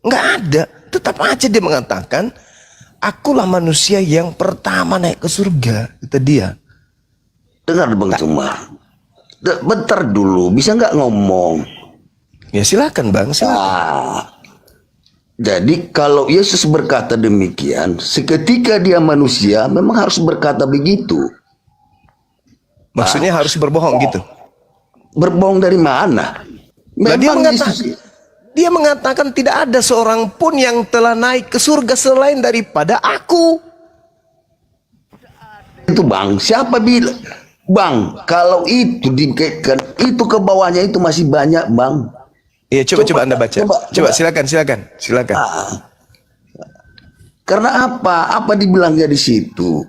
Nggak ada. Tetap aja dia mengatakan, akulah manusia yang pertama naik ke surga, kata dia. Dengar Bang Cuma. Bentar dulu, bisa nggak ngomong? Ya silakan Bang, silakan. Jadi kalau Yesus berkata demikian, seketika dia manusia memang harus berkata begitu. Maksudnya harus berbohong gitu. Berbohong dari mana? Nah, dia mengatakan tidak ada seorang pun yang telah naik ke surga selain daripada aku. Itu Bang, siapa bilang? Bang, kalau itu dikaitkan, itu ke bawahnya itu masih banyak Bang. Iya, coba Anda baca. Coba silakan. Karena apa? Apa dibilangnya di situ?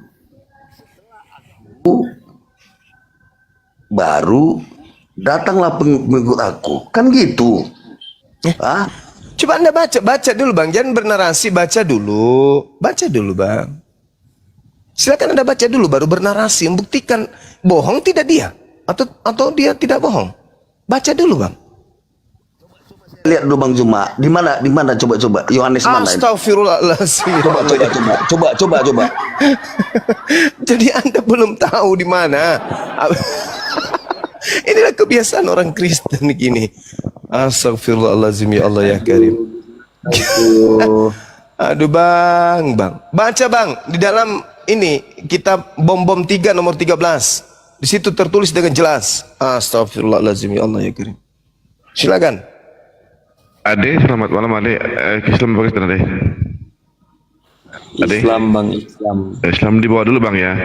Baru datanglah pengikut aku. Kan gitu. Coba Anda baca dulu Bang. Jangan bernarasi, baca dulu. Baca dulu Bang. Silakan Anda baca dulu baru bernarasi, membuktikan bohong tidak dia atau dia tidak bohong. Baca dulu Bang. Lihat dulu Bang Cuma, di mana coba Yohanes mana? Astagfirullahaladzim. Coba. Jadi Anda belum tahu di mana. Inilah kebiasaan orang Kristen gini. Astagfirullahaladzim, ya Allah ya Karim. Aduh Bang. Baca Bang, di dalam ini kitab Bom 3 nomor 13. Di situ tertulis dengan jelas. Astagfirullahaladzim, ya Allah ya Karim. Silakan. Ade, selamat malam Ade. Islam Pakistan Ade. Islam Bang, Islam. Islam di bawah dulu Bang ya.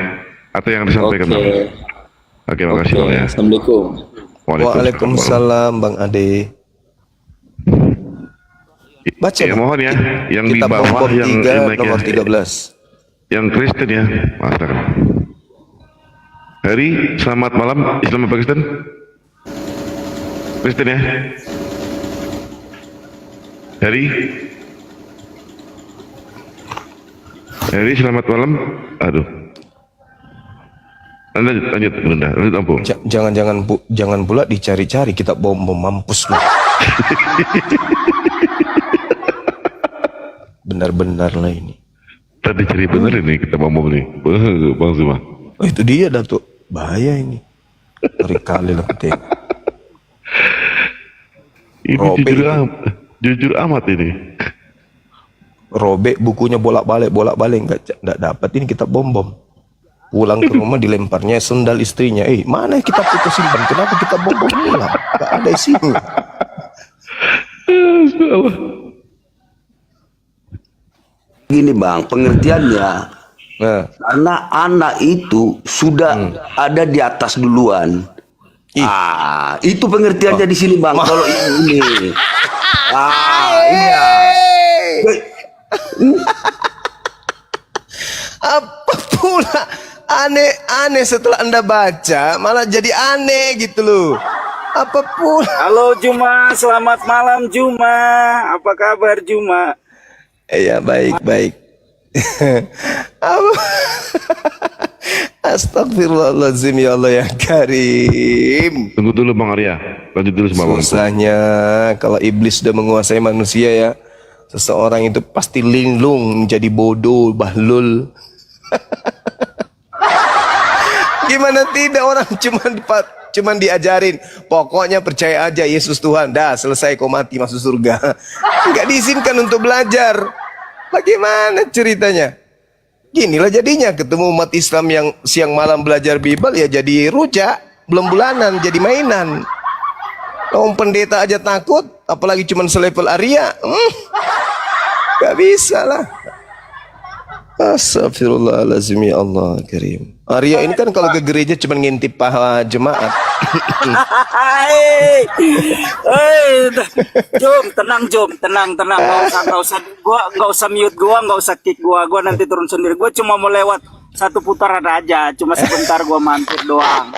Atau yang disampaikan Bang. Oke, makasih Bang ya. Assalamualaikum. Waalaikumsalam Bang Ade. Baca ya, mohon ya. Yang di kitab bawah Bom yang 3 nomor 13. Yang Kristen ya, Master. Hari, selamat malam Islam Pakistan. Kristen ya. Hari, selamat malam. Aduh. Lanjut Bunda, lanjut Ampun. Jangan pula dicari-cari kitab bom mampus lu. Benar-benar lah ini. Tadi cari bener ini kita bom nih, Bang Zuma. Oh, itu dia Datuk. Bahaya ini. Hari kali lah kita. Ini jujur amat ini. Robek bukunya bolak-balik nggak dapat ini kitab bom. Pulang ke rumah dilemparnya sendal istrinya. Mana kitab itu simpan? Kenapa kitab bom hilang? Nggak ada isinya. Gini Bang, pengertiannya. Nah. Karena anak itu sudah ada di atas duluan. Itu pengertiannya di sini Bang. Kalau ini, iya. Apa pula aneh setelah Anda baca malah jadi aneh gitu loh. Apa pula? Halo Juma, selamat malam Juma. Apa kabar Juma? Iya baik. Astagfirullahaladzim, ya Allah ya Karim. Tunggu dulu Bang Arya, lanjut dulu sama Bang. Susahnya kalau iblis sudah menguasai manusia ya, seseorang itu pasti linglung, jadi bodoh, bahlul. Gimana tidak, orang cuman diajarin, pokoknya percaya aja Yesus Tuhan, dah selesai kau mati masuk surga. Nggak diizinkan untuk belajar. Bagaimana ceritanya? Ginilah jadinya, ketemu umat Islam yang siang malam belajar Bible ya jadi rujak, belum bulanan jadi mainan. Orang pendeta aja takut, apalagi cuman selevel Arya. Gak bisa lah. Astagfirullahaladzim, ya Allah Karim. Arya ini kan kalau ke gereja cuma ngintip pahala jemaat. Jom, tenang. Nggak usah mute gua, nggak usah kick gua nanti turun sendiri. Gua cuma mau lewat satu putaran aja, cuma sebentar gua mampir doang.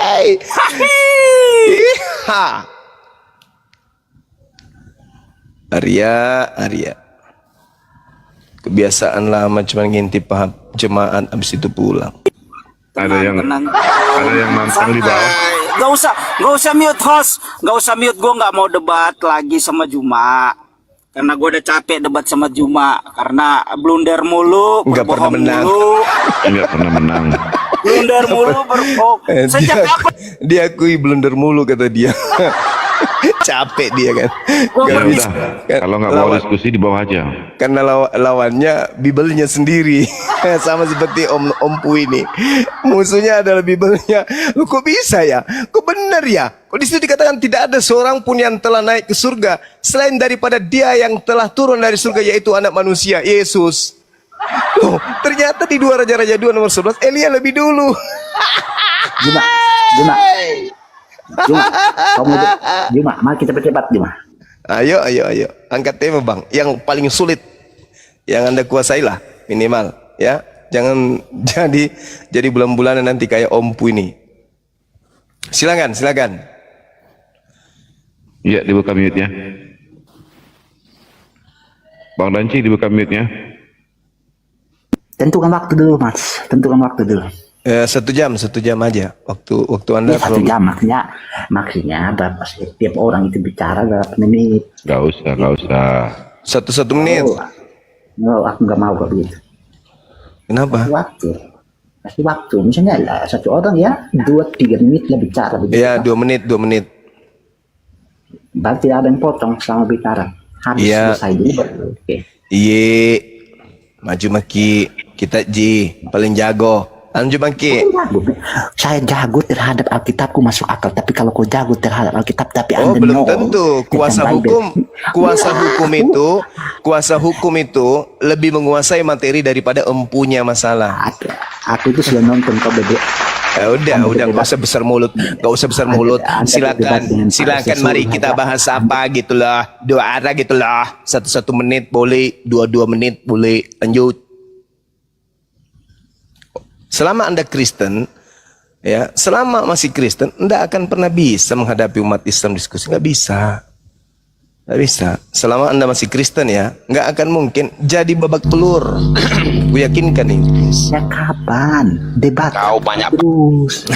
Arya. Kebiasaan lama cuma ngintip paham jemaat habis itu pulang. Ada yang nantang di bawah. Gak usah mute host, gak usah mute. Gue nggak mau debat lagi sama Juma. Karena gue udah capek debat sama Juma. Karena blunder mulu, Nggak pernah berbohong menang. mulu. Enggak pernah menang. Blunder mulu, berbohong. Sejak kapan? Dia akui blunder mulu kata dia. Capek dia kan. Gua Ya Kan udah, kalau nggak mau diskusi di bawah aja. karena lawannya Bibelnya sendiri. Sama seperti Om Pu ini, musuhnya adalah Bibelnya. Lu kok bisa ya, kok benar ya, kok disitu dikatakan tidak ada seorang pun yang telah naik ke surga selain daripada dia yang telah turun dari surga, yaitu anak manusia Yesus. Loh, ternyata di 2 Raja-Raja 2 nomor 11 Elia lebih dulu. Juma, Juma, mari kita berdebat Juma. Ayo angkat tema bang, yang paling sulit yang Anda kuasai lah minimal ya. Jangan jadi bulan-bulanan nanti kayak Om Pu ini. Silakan. Iya, dibuka mute-nya. Bang Danci dibuka mute-nya. Tentukan waktu dulu Mas, tentukan waktu dulu. 1 jam aja waktu Anda. Ya, 1 jam maksudnya berapa sih? Tiap orang itu bicara berapa menit? Gak usah. 1 menit. Oh, aku nggak mau kok begitu. Kenapa? Kasih waktu. Misalnya lah, 1 orang ya 2-3 menit lah bicara. Begitu. Ya 2 menit. Berarti tidak ada yang potong selama bicara. Habis Iya. selesai dulu. Oke. Iye, maju maki, kita paling jago. Anju maki. Saya jago terhadap Alkitabku masuk akal, tapi kalau kau jago terhadap Alkitab tapi Oh, Anda belum no tentu. tentang Bible. Kuasa hukum itu lebih menguasai materi daripada empunya masalah. Aku itu sudah nonton kau bebek. Ya udah, nggak usah besar mulut. Silakan mari kita bahas apa gitu lah. 2 arah gitu lah. 1 menit boleh, 2 menit boleh. Lanjut. Selama Anda Kristen, ya, selama masih Kristen, Anda akan pernah bisa menghadapi umat Islam diskusi. Nggak bisa. Selama Anda masih Kristen ya, nggak akan mungkin jadi babak belur. Gue yakinkan ini. Ya kapan debat? Kau banyak Terus.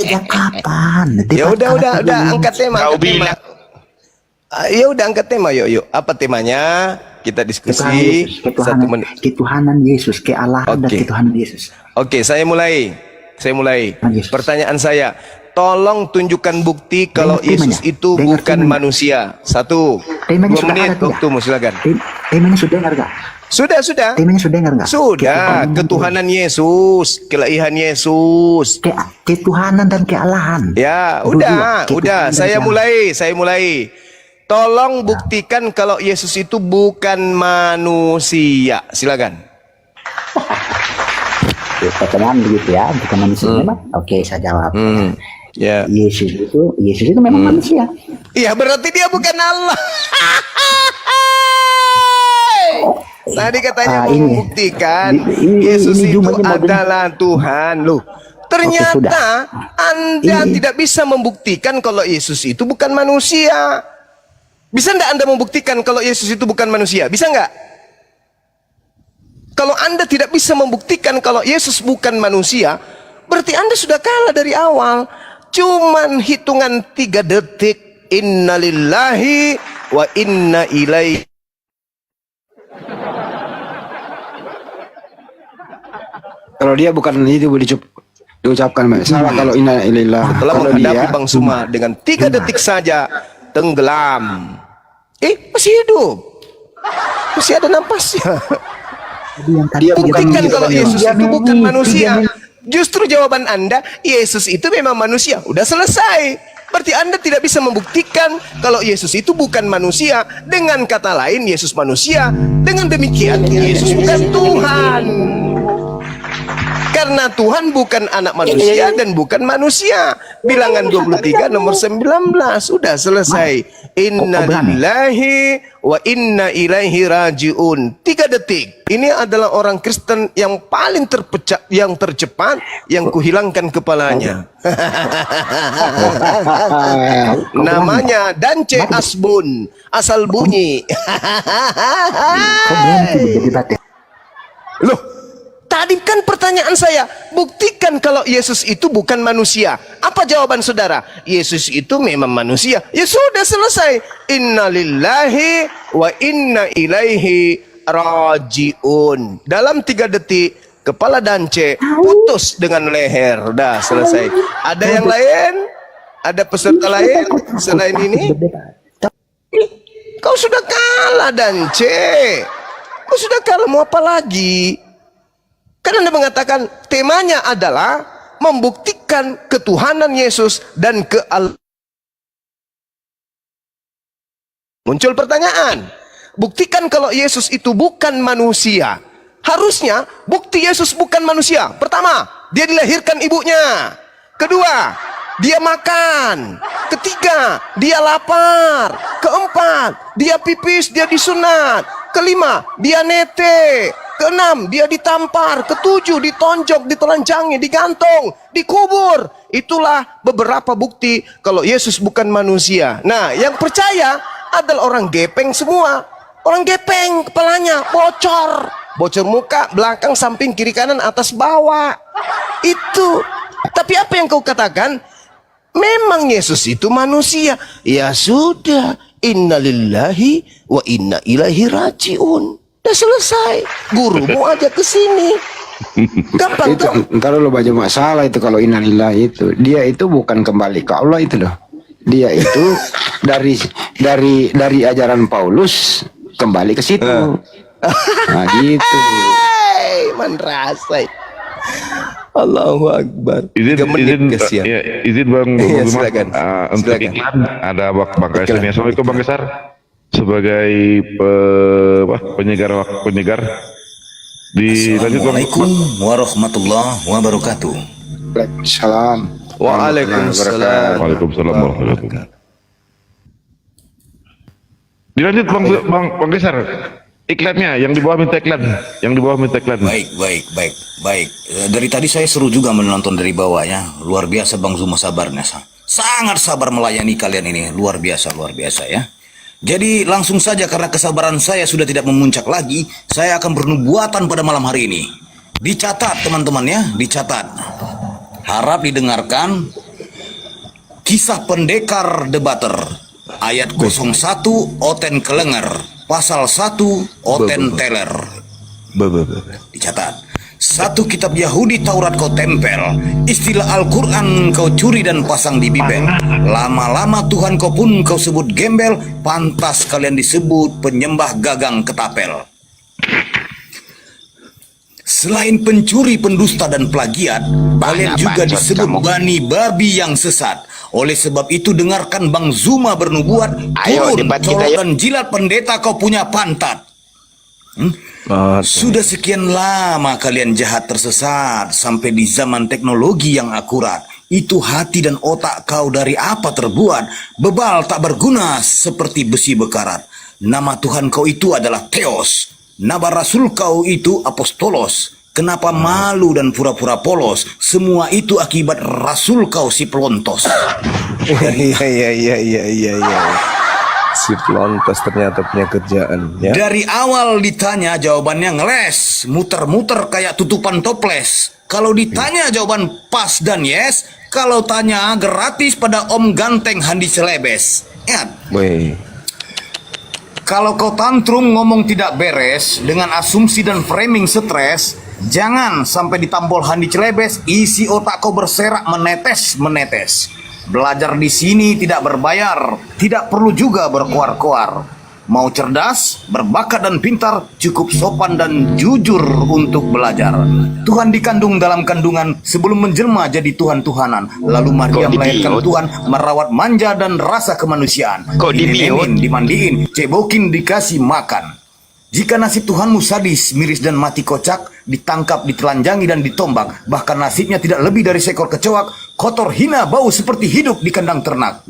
Ya kapan? Ya Debat udah, belum. angkat tema. Ya udah angkat tema, yuk. Apa temanya? Kita diskusi 1 menit. Ketuhanan Yesus, kealahan dan Oke. ketuhanan Yesus. Oke, saya mulai. Yesus. Pertanyaan saya, tolong tunjukkan bukti kalau Temanya. Yesus itu Dengar bukan temanya. manusia. 1, 2 Temanya sudah menit ada tidak? waktumu, silakan. Temanya sudah dengar nggak? Sudah. Temanya sudah dengar nggak? Sudah, ketuhanan Yesus, kelaihan Yesus. Ketuhanan dan kealahan. Ya, Dua-dua. udah. Ketuhanan dan Saya kealahan. mulai. Tolong buktikan kalau Yesus itu bukan manusia. Silakan. Oke, pertanyaan begitu ya, bukan manusia memang. Oke, saya jawab. Ya. Yesus itu memang manusia. Iya, berarti dia bukan Allah. Tadi katanya ini. membuktikan Ini Yesus itu Juma aja mau adalah Tuhan. Loh, ternyata sudah. Anda Ini. tidak bisa membuktikan kalau Yesus itu bukan manusia. Bisa enggak Anda membuktikan kalau Yesus itu bukan manusia? Bisa enggak? Kalau Anda tidak bisa membuktikan kalau Yesus bukan manusia, berarti Anda sudah kalah dari awal. Cuman hitungan 3 detik. Innalillahi wa inna ilaihi. Kalau dia bukan itu diucapkan salah kalau inna illallah. Setelah Kalau menghadapi dia Bang Suma dengan 3 detik saja tenggelam. Masih hidup. Masih ada napasnya. dia bukan Buktikan kalau manusia. Yesus itu bukan manusia. Justru jawaban Anda, Yesus itu memang manusia. Udah selesai. Berarti Anda tidak bisa membuktikan kalau Yesus itu bukan manusia. Dengan kata lain, Yesus manusia. Dengan demikian, Yesus bukan Tuhan. Karena Tuhan bukan anak manusia dan bukan manusia. Bilangan 23 nomor 19. Sudah selesai. Inna lillahi wa inna ilaihi rajiun. 3 detik. Ini adalah orang Kristen yang paling yang tercepat yang kuhilangkan kepalanya. Namanya Dance Asbun. Asal bunyi. Kau berhenti berdebat ya? Loh, tadi Tapi kan pertanyaan saya, buktikan kalau Yesus itu bukan manusia. Apa jawaban saudara? Yesus itu memang manusia. Ya sudah, selesai. Inna lillahi wa inna ilaihi rajiun. Dalam 3 detik, kepala Dance putus dengan leher. Dah selesai. Ada yang lain? Ada peserta lain selain ini? Kau sudah kalah, Dance. Kau sudah kalah, mau apa lagi? Kan Anda mengatakan temanya adalah membuktikan ketuhanan Yesus dan muncul pertanyaan. Buktikan kalau Yesus itu bukan manusia. Harusnya bukti Yesus bukan manusia. Pertama, dia dilahirkan ibunya. Kedua, dia makan. Ketiga, dia lapar. Keempat, dia pipis, dia disunat. Kelima, dia nete. Keenam, dia ditampar. Ketujuh, ditonjok, ditelanjangi, digantung, dikubur. Itulah beberapa bukti kalau Yesus bukan manusia. Nah, yang percaya adalah orang gepeng semua. Orang gepeng, kepalanya bocor. Bocor muka, belakang, samping, kiri, kanan, atas, bawah. Itu. Tapi apa yang kau katakan? Memang Yesus itu manusia. Ya sudah. Innalillahi wa inna ilaihi rajiun. Udah selesai. Gurumu aja ke sini. Gampang Itu kan? ntar lo baca masalah itu kalau innalillahi itu. Dia itu bukan kembali ke Allah itu loh. Dia itu dari ajaran Paulus kembali ke situ. Nah gitu. Hei, manrasai. Allahu Akbar. Kasihan. Izin Bang Iya, Bang silakan. untuk Silakan. iklan ada Bang Kaisar. Assalamualaikum Bang Kaisar. Sebagai penyegar dilanjut Bang. Assalamualaikum warahmatullahi wabarakatuh. Waalaikumsalam. Waalaikumsalam. Waalaikumsalam warahmatullahi wabarakatuh. Dilanjut Bang Kaisar. Iklannya yang di bawah minta iklan, Baik. Dari tadi saya seru juga menonton dari bawah ya. Luar biasa Bang Zuma sabarnya. Sangat sabar melayani kalian ini. Luar biasa ya. Jadi langsung saja karena kesabaran saya sudah tidak memuncak lagi, saya akan bernubuatan pada malam hari ini. Dicatat teman-teman ya, dicatat. Harap didengarkan kisah pendekar debater. Ayat 01 Oten Kelenger. Pasal 1 Oten Teler. Dicatat. 1 kitab Yahudi Taurat kau tempel. Istilah Al-Quran kau curi dan pasang di bibel. Lama-lama Tuhan kau pun kau sebut gembel. Pantas kalian disebut penyembah gagang ketapel. Selain pencuri, pendusta dan plagiat, kalian juga disebut bani babi yang sesat. Oleh sebab itu dengarkan Bang Zuma bernubuat. Turun, colok dan jilat pendeta kau punya pantat. Sudah sekian lama kalian jahat tersesat sampai di zaman teknologi yang akurat. Itu hati dan otak kau dari apa terbuat? Bebal tak berguna seperti besi bekarat. Nama Tuhan kau itu adalah Theos. Nama Rasul kau itu Apostolos. Kenapa malu dan pura-pura polos? Semua itu akibat Rasul kau si pelontos. Iya. Si pelontos ternyata punya kerjaan ya. Dari awal ditanya jawabannya ngeles, muter-muter kayak tutupan toples. Kalau ditanya jawaban pas dan yes, kalau tanya gratis pada Om Ganteng Handi Celebes. Ingat. Weh. Kalau kau tantrum ngomong tidak beres dengan asumsi dan framing stres, jangan sampai ditampol Handi Celebes, isi otak kau berserak menetes. Belajar di sini tidak berbayar, tidak perlu juga berkoar-koar. Mau cerdas, berbakat dan pintar, cukup sopan dan jujur untuk belajar. Tuhan dikandung dalam kandungan sebelum menjelma jadi Tuhan-Tuhanan. Lalu Maria melahirkan Tuhan, merawat manja dan rasa kemanusiaan. Dinenenin, dimandiin, cebokin, dikasih makan. Jika nasib Tuhanmu sadis, miris dan mati kocak, ditangkap, ditelanjangi dan ditombak, bahkan nasibnya tidak lebih dari seekor kecoak, kotor, hina, bau seperti hidup di kandang ternak.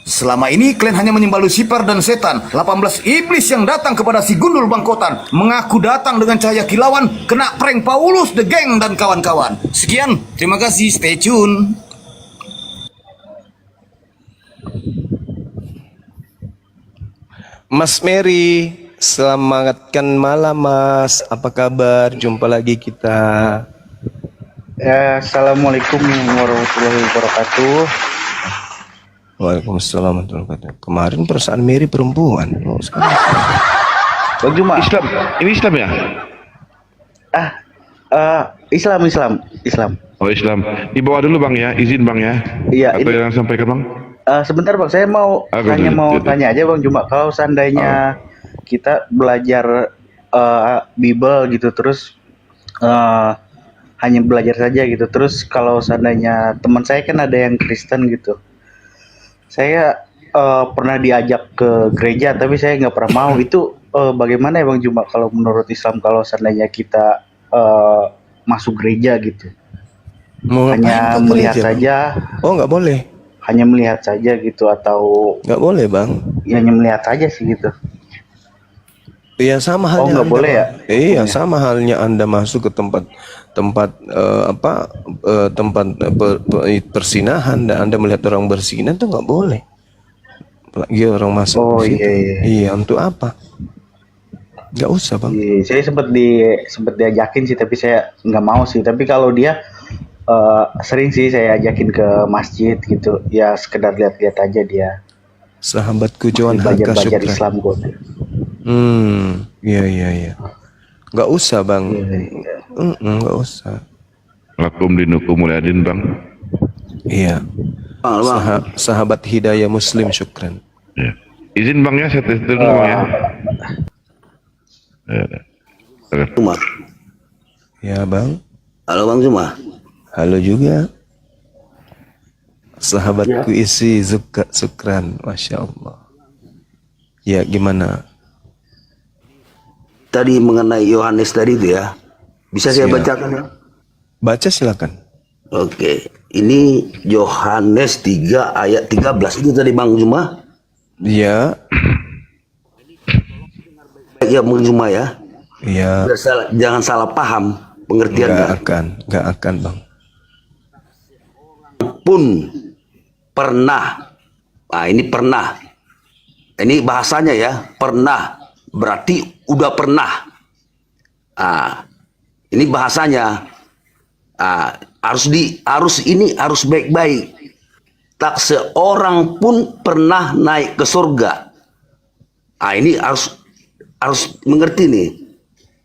Selama ini kalian hanya menyembah Lucifer dan setan, 18 iblis yang datang kepada si gundul bangkotan, mengaku datang dengan cahaya kilauan, kena prank Paulus, The Gang dan kawan-kawan. Sekian, terima kasih, stay tune. Mas Mary, Selamatkan malam Mas. Apa kabar? Jumpa lagi kita. Ya, Assalamualaikum warahmatullahi wabarakatuh. Waalaikumsalam warahmatullahi wabarakatuh. Kemarin perasaan Mary perempuan. Oh, sekarang. Bang Juma. Islam. Ini Islam ya? Islam. Oh Islam. Dibawa dulu Bang ya, izin Bang ya. Iya, Atau ini- yang sampaikan Bang? Sebentar Bang, saya mau tanya aja Bang Juma, kalau seandainya kita belajar Bible gitu terus hanya belajar saja gitu, terus kalau seandainya teman saya kan ada yang Kristen gitu, saya pernah diajak ke gereja tapi saya nggak pernah mau. Itu bagaimana ya Bang Juma kalau menurut Islam kalau seandainya kita masuk gereja gitu, Mau hanya ngapain ke melihat gereja, Bang? saja, Oh, nggak boleh. hanya melihat saja gitu, atau Nggak boleh Bang. ya hanya melihat saja sih gitu. Iya sama halnya. nggak Anda, boleh ya? Bang. Iya sama halnya Anda masuk ke tempat persinahan dan Anda melihat orang bersinah itu nggak boleh. Apalagi orang masuk Oh, ke situ. iya. Iya, untuk apa? Nggak usah Bang. Iya, saya sempat diajakin sih tapi saya nggak mau sih. Tapi kalau dia sering sih saya ajakin ke masjid gitu. Ya sekedar lihat-lihat aja dia. Sahabatku Johan Haka Belajar Syukran. Islam kok. Iya. Nggak usah Bang. Iya. Nggak usah. Lakum dinukum mulyadin Bang. Iya. Bang. Sahabat hidayah Muslim Syukran. Ya. Izin Bang ya, saya tes dulu Bang ya. Juma. Ya Bang. Halo Bang Juma. Halo juga. Sahabatku isi Syukran. Masya Allah. Ya gimana? Tadi mengenai Yohanes tadi itu ya. Bisa saya Siap. bacakan ya? Baca silakan. Oke. Ini Yohanes 3 ayat 13 itu tadi Bang Juma. Iya. Ya Bang Juma ya. Iya. Jangan salah paham pengertiannya. Nggak akan Bang. Pun pernah. Nah, ini pernah. Ini bahasanya ya, pernah. Berarti udah pernah. Ini bahasanya. Harus baik-baik. Tak seorang pun pernah naik ke surga. Ini harus mengerti nih.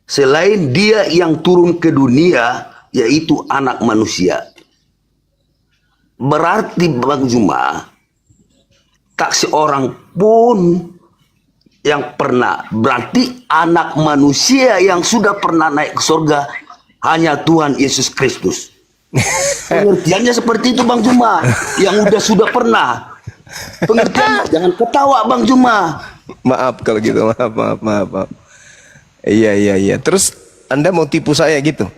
Selain dia yang turun ke dunia, yaitu anak manusia. Berarti Bang Juma, tak seorang pun yang pernah. Berarti anak manusia yang sudah pernah naik ke surga hanya Tuhan Yesus Kristus. Pengertiannya seperti itu Bang Juma. Yang sudah pernah. Pengertiannya jangan ketawa Bang Juma. Maaf kalau gitu. Maaf. Iya. Terus Anda mau tipu saya gitu?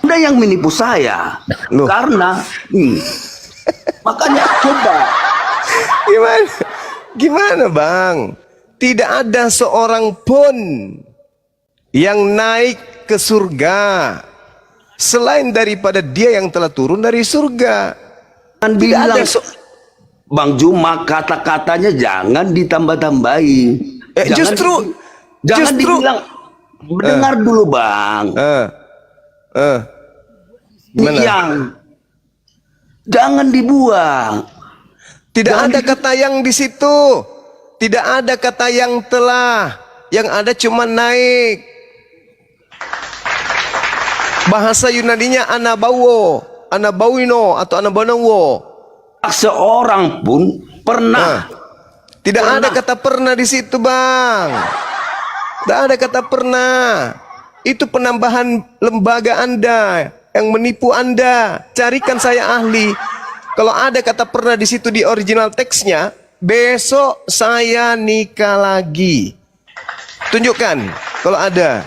Anda yang menipu saya. Loh. Karena makanya coba. Gimana Bang? Tidak ada seorang pun yang naik ke surga selain daripada dia yang telah turun dari surga. Kan Tidak bilang ada Bang Juma, kata-katanya jangan ditambah-tambahi. Jangan dibilang. Dengar dulu Bang. Gimana? Yang jangan dibuang. Tidak ada kata yang di situ. Tidak ada kata yang telah. Yang ada cuma naik. Bahasa Yunaninya anabawino atau anabanawo. Seorang pun pernah. Tidak ada kata pernah di situ Bang. Tidak ada kata pernah. Itu penambahan lembaga Anda yang menipu Anda. Carikan saya ahli. Kalau ada kata pernah di situ di original teksnya, besok saya nikah lagi. Tunjukkan kalau ada.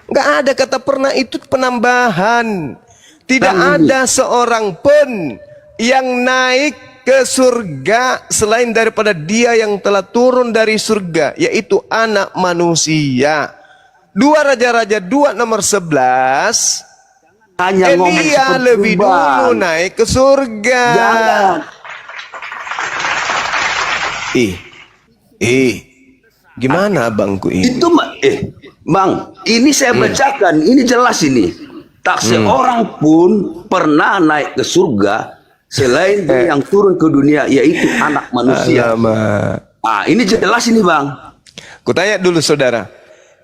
Nggak ada kata pernah, itu penambahan. Tidak ada seorang pun yang naik ke surga selain daripada dia yang telah turun dari surga, yaitu anak manusia. 2 Raja-Raja 2 nomor 11. Hanya ngomong Elia seperti lebih Bang. dulu naik ke surga. Jangan. Gimana abangku ini? Itu Bang, ini saya bacakan, ini jelas ini. Tak seorang pun pernah naik ke surga selain dia yang turun ke dunia, yaitu anak manusia. Alamak. Ini jelas ini Bang. Kutanya dulu saudara,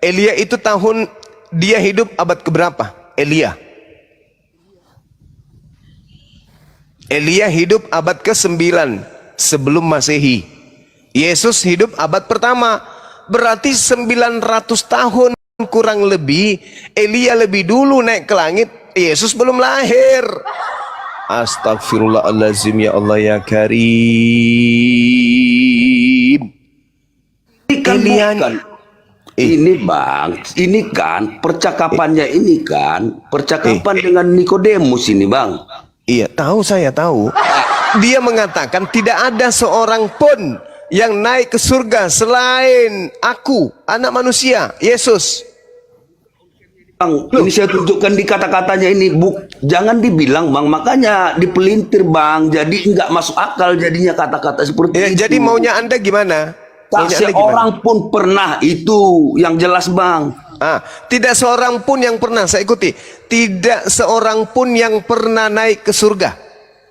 Elia itu dia hidup abad keberapa? Elia hidup abad ke-9 sebelum Masehi. Yesus hidup abad pertama. Berarti 900 tahun kurang lebih. Elia lebih dulu naik ke langit, Yesus belum lahir. Astagfirullahaladzim, ya Allah ya Karim. Ini Bang, ini kan percakapannya ini kan percakapan dengan Nikodemus ini Bang. Iya, saya tahu. Dia mengatakan tidak ada seorang pun yang naik ke surga selain aku, anak manusia, Yesus. Bang, ini saya tunjukkan di kata-katanya ini, jangan dibilang Bang, makanya dipelintir Bang, jadi nggak masuk akal jadinya kata-kata seperti itu. Jadi maunya Anda gimana? Tak seorang pun pernah, itu yang jelas Bang. Tidak seorang pun yang pernah, saya ikuti. Tidak seorang pun yang pernah naik ke surga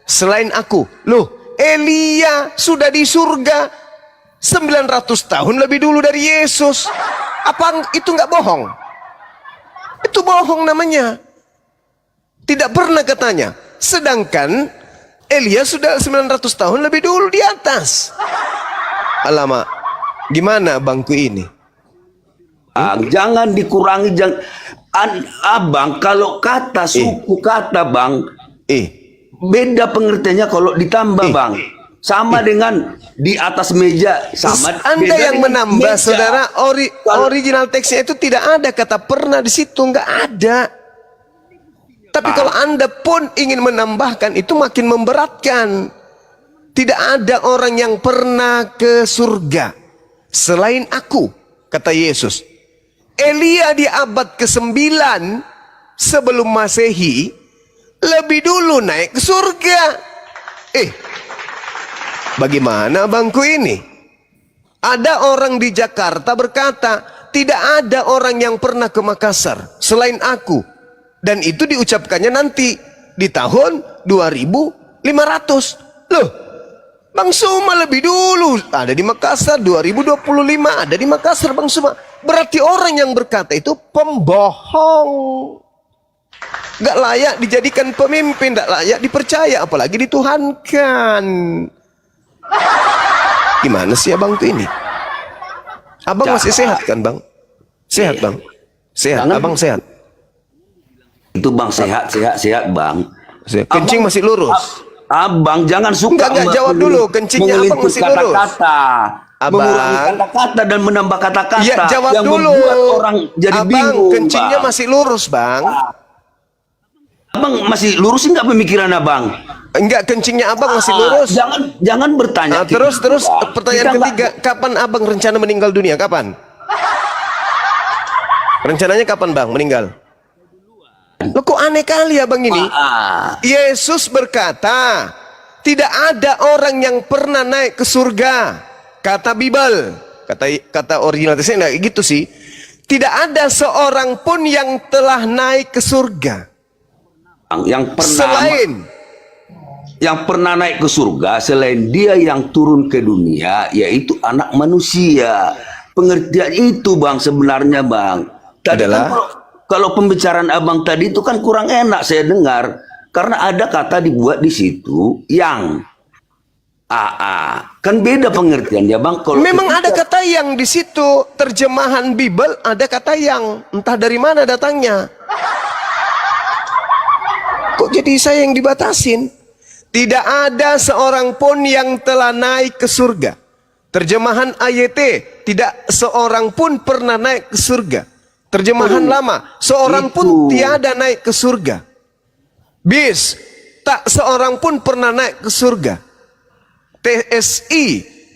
selain aku. Loh, Elia sudah di surga 900 tahun lebih dulu dari Yesus. Apa itu nggak bohong? Itu bohong namanya. Tidak pernah katanya. Sedangkan Elia sudah 900 tahun lebih dulu di atas. Alamak, gimana bangku ini? Jangan dikurangi, Abang, kalau kata suku kata Bang, beda pengertiannya kalau ditambah Bang. Sama dengan di atas meja, sama. Anda yang menambah, meja. saudara. Original teksnya itu tidak ada kata pernah di situ, nggak ada. Tapi kalau Anda pun ingin menambahkan, itu makin memberatkan. Tidak ada orang yang pernah ke surga selain aku, kata Yesus. Elia di abad ke-9 sebelum Masehi lebih dulu naik ke surga. Bagaimana bangku ini? Ada orang di Jakarta berkata, tidak ada orang yang pernah ke Makassar selain aku. Dan itu diucapkannya nanti di tahun 2500. Loh, Bang Suma lebih dulu ada di Makassar, 2025 ada di Makassar Bang Suma. Berarti orang yang berkata itu pembohong. Gak layak dijadikan pemimpin, gak layak dipercaya, apalagi dituhankan. Gimana sih abangku ini? Abang masih sehat kan Bang? Sehat Bang? Sehat, abang sehat? Itu Bang, sehat Bang. Kencing masih lurus? Abang jangan suka enggak jawab dulu, kencingnya abang masih lurus. Kata-kata, mengurangi kata-kata dan menambah kata-kata. Ya jawab yang dulu. Membuat orang jadi bingung. Kencingnya masih lurus Bang. Abang masih lurus enggak pemikiran Abang? Enggak, kencingnya abang masih lurus. Jangan bertanya. Terus pertanyaan ketiga, kapan abang rencana meninggal dunia? Kapan? Rencananya kapan Bang meninggal? Loh, kok aneh kali abang ini? Yesus berkata, tidak ada orang yang pernah naik ke surga. Kata Bible, kata original teksnya enggak gitu sih. Tidak ada seorang pun yang telah naik ke surga. Yang pernah naik ke surga selain dia yang turun ke dunia, yaitu anak manusia. Pengertian itu Bang sebenarnya Bang. Tadi kan kalau pembicaraan abang tadi itu kan kurang enak saya dengar, karena ada kata dibuat di situ yang kan beda pengertiannya Bang. Kalau memang ada kata yang di situ, terjemahan Bible ada kata yang, entah dari mana datangnya. Kok jadi saya yang dibatasin? Tidak ada seorang pun yang telah naik ke surga. Terjemahan AYT, tidak seorang pun pernah naik ke surga. Terjemahan lama, seorang pun tiada naik ke surga. BIS, tak seorang pun pernah naik ke surga. TSI,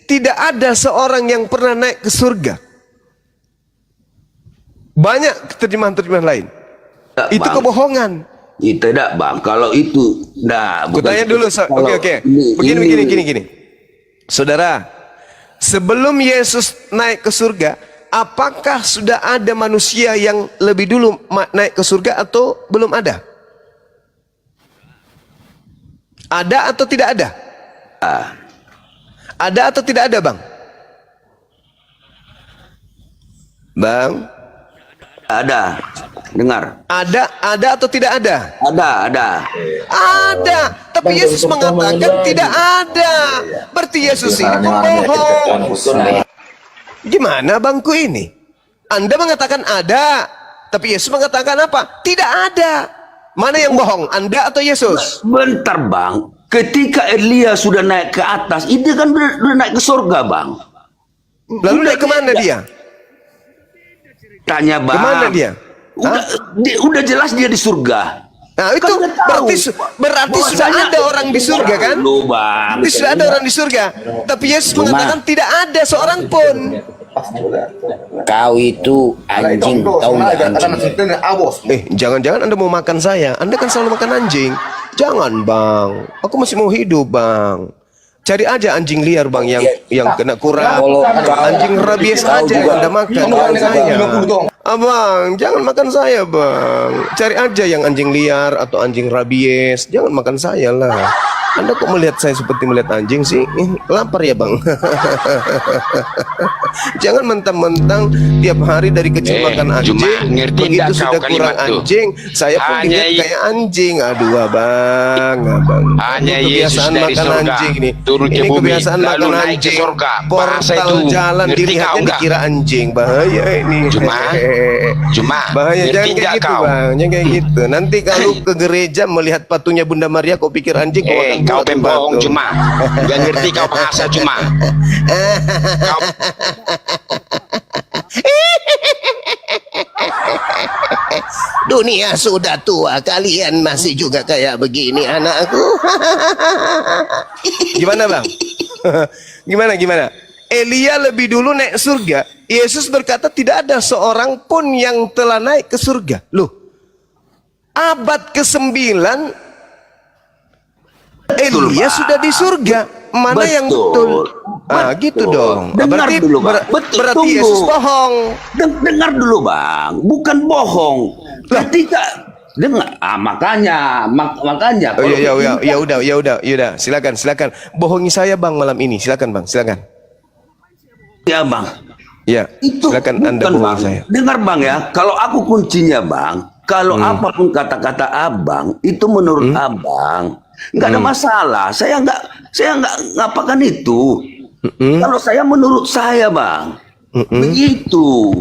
tidak ada seorang yang pernah naik ke surga. Banyak terjemahan-terjemahan lain. Itu kebohongan. Tidak Bang, kalau itu Aku tanya dulu, oke. Begini. Saudara, sebelum Yesus naik ke surga, apakah sudah ada manusia yang lebih dulu naik ke surga atau belum ada? Ada atau tidak ada? Ada atau tidak ada, Bang? Bang? Ada. Dengar. Ada atau tidak ada? Ada. Ada, tapi Yesus mengatakan tidak ada. Berarti Yesus ini pembohong. Gimana bangku ini? Anda mengatakan ada, tapi Yesus mengatakan apa? Tidak ada. Mana yang bohong, Anda atau Yesus? Bentar bang, ketika Elia sudah naik ke atas, itu kan udah naik ke surga bang. Lalu naik kemana dia? Tanya bang. Kemana dia? Udah jelas dia di surga. Nah itu Kan berarti sudah ada orang di surga kan? Lu bang. Berarti sudah ada orang di surga. Tapi Yesus mengatakan tidak ada seorang pun. Kau itu anjing, tahu nggak anjing? Jangan-jangan Anda mau makan saya? Anda kan selalu makan anjing. Jangan bang, aku masih mau hidup bang. Cari aja anjing liar bang yang kena kurap. Anjing rabies aja yang Anda makan, bukan saya. Abang, jangan makan saya bang. Cari aja yang anjing liar atau anjing rabies. Jangan makan saya lah. Anda kok melihat saya seperti melihat anjing sih? Lapar ya bang? Jangan mentang-mentang tiap hari dari kecil makan anjing. Begitu sudah kurang anjing, saya pun dilihat kayak anjing. Aduh abang. Hanya Ini Yesus kebiasaan dari makan surga anjing nih. turun ke Ini bumi, kebiasaan lalu makan naik ke anjing. surga. Bahasa Portal itu, jalan ngerti dilihatnya kau nggak? dikira anjing. Bahaya ini. Cuma, bahaya, ngerti jangan kayak nggak gitu kau? bang. Jangan kayak gitu. Nanti kalau ke gereja melihat patungnya Bunda Maria, kau pikir anjing. Kau pembohong cuma. Gak ngerti kau bahasa cuma. Kau Dunia sudah tua, kalian masih juga kayak begini anakku. Gimana bang? Gimana? Elia lebih dulu naik surga. Yesus berkata tidak ada seorang pun yang telah naik ke surga. Loh, abad ke-9 Elia sudah di surga. Mana yang betul? Ah, gitu dong. Dengar Berarti, dulu, Bang. Betul, berarti tunggu. Yesus bohong. Dengar dulu bang, bukan bohong. Ketika dengar, makanya. Oh ya udah. Silakan. Bohongi saya bang malam ini. Silakan bang, silakan. Ya bang. Ya, Itu silakan Anda bukan, bohongi bang. saya. Dengar bang ya, kalau aku kuncinya bang, kalau apapun kata-kata abang itu menurut abang nggak ada masalah. Saya nggak ngapakan itu. Kalau saya menurut saya bang, begitu.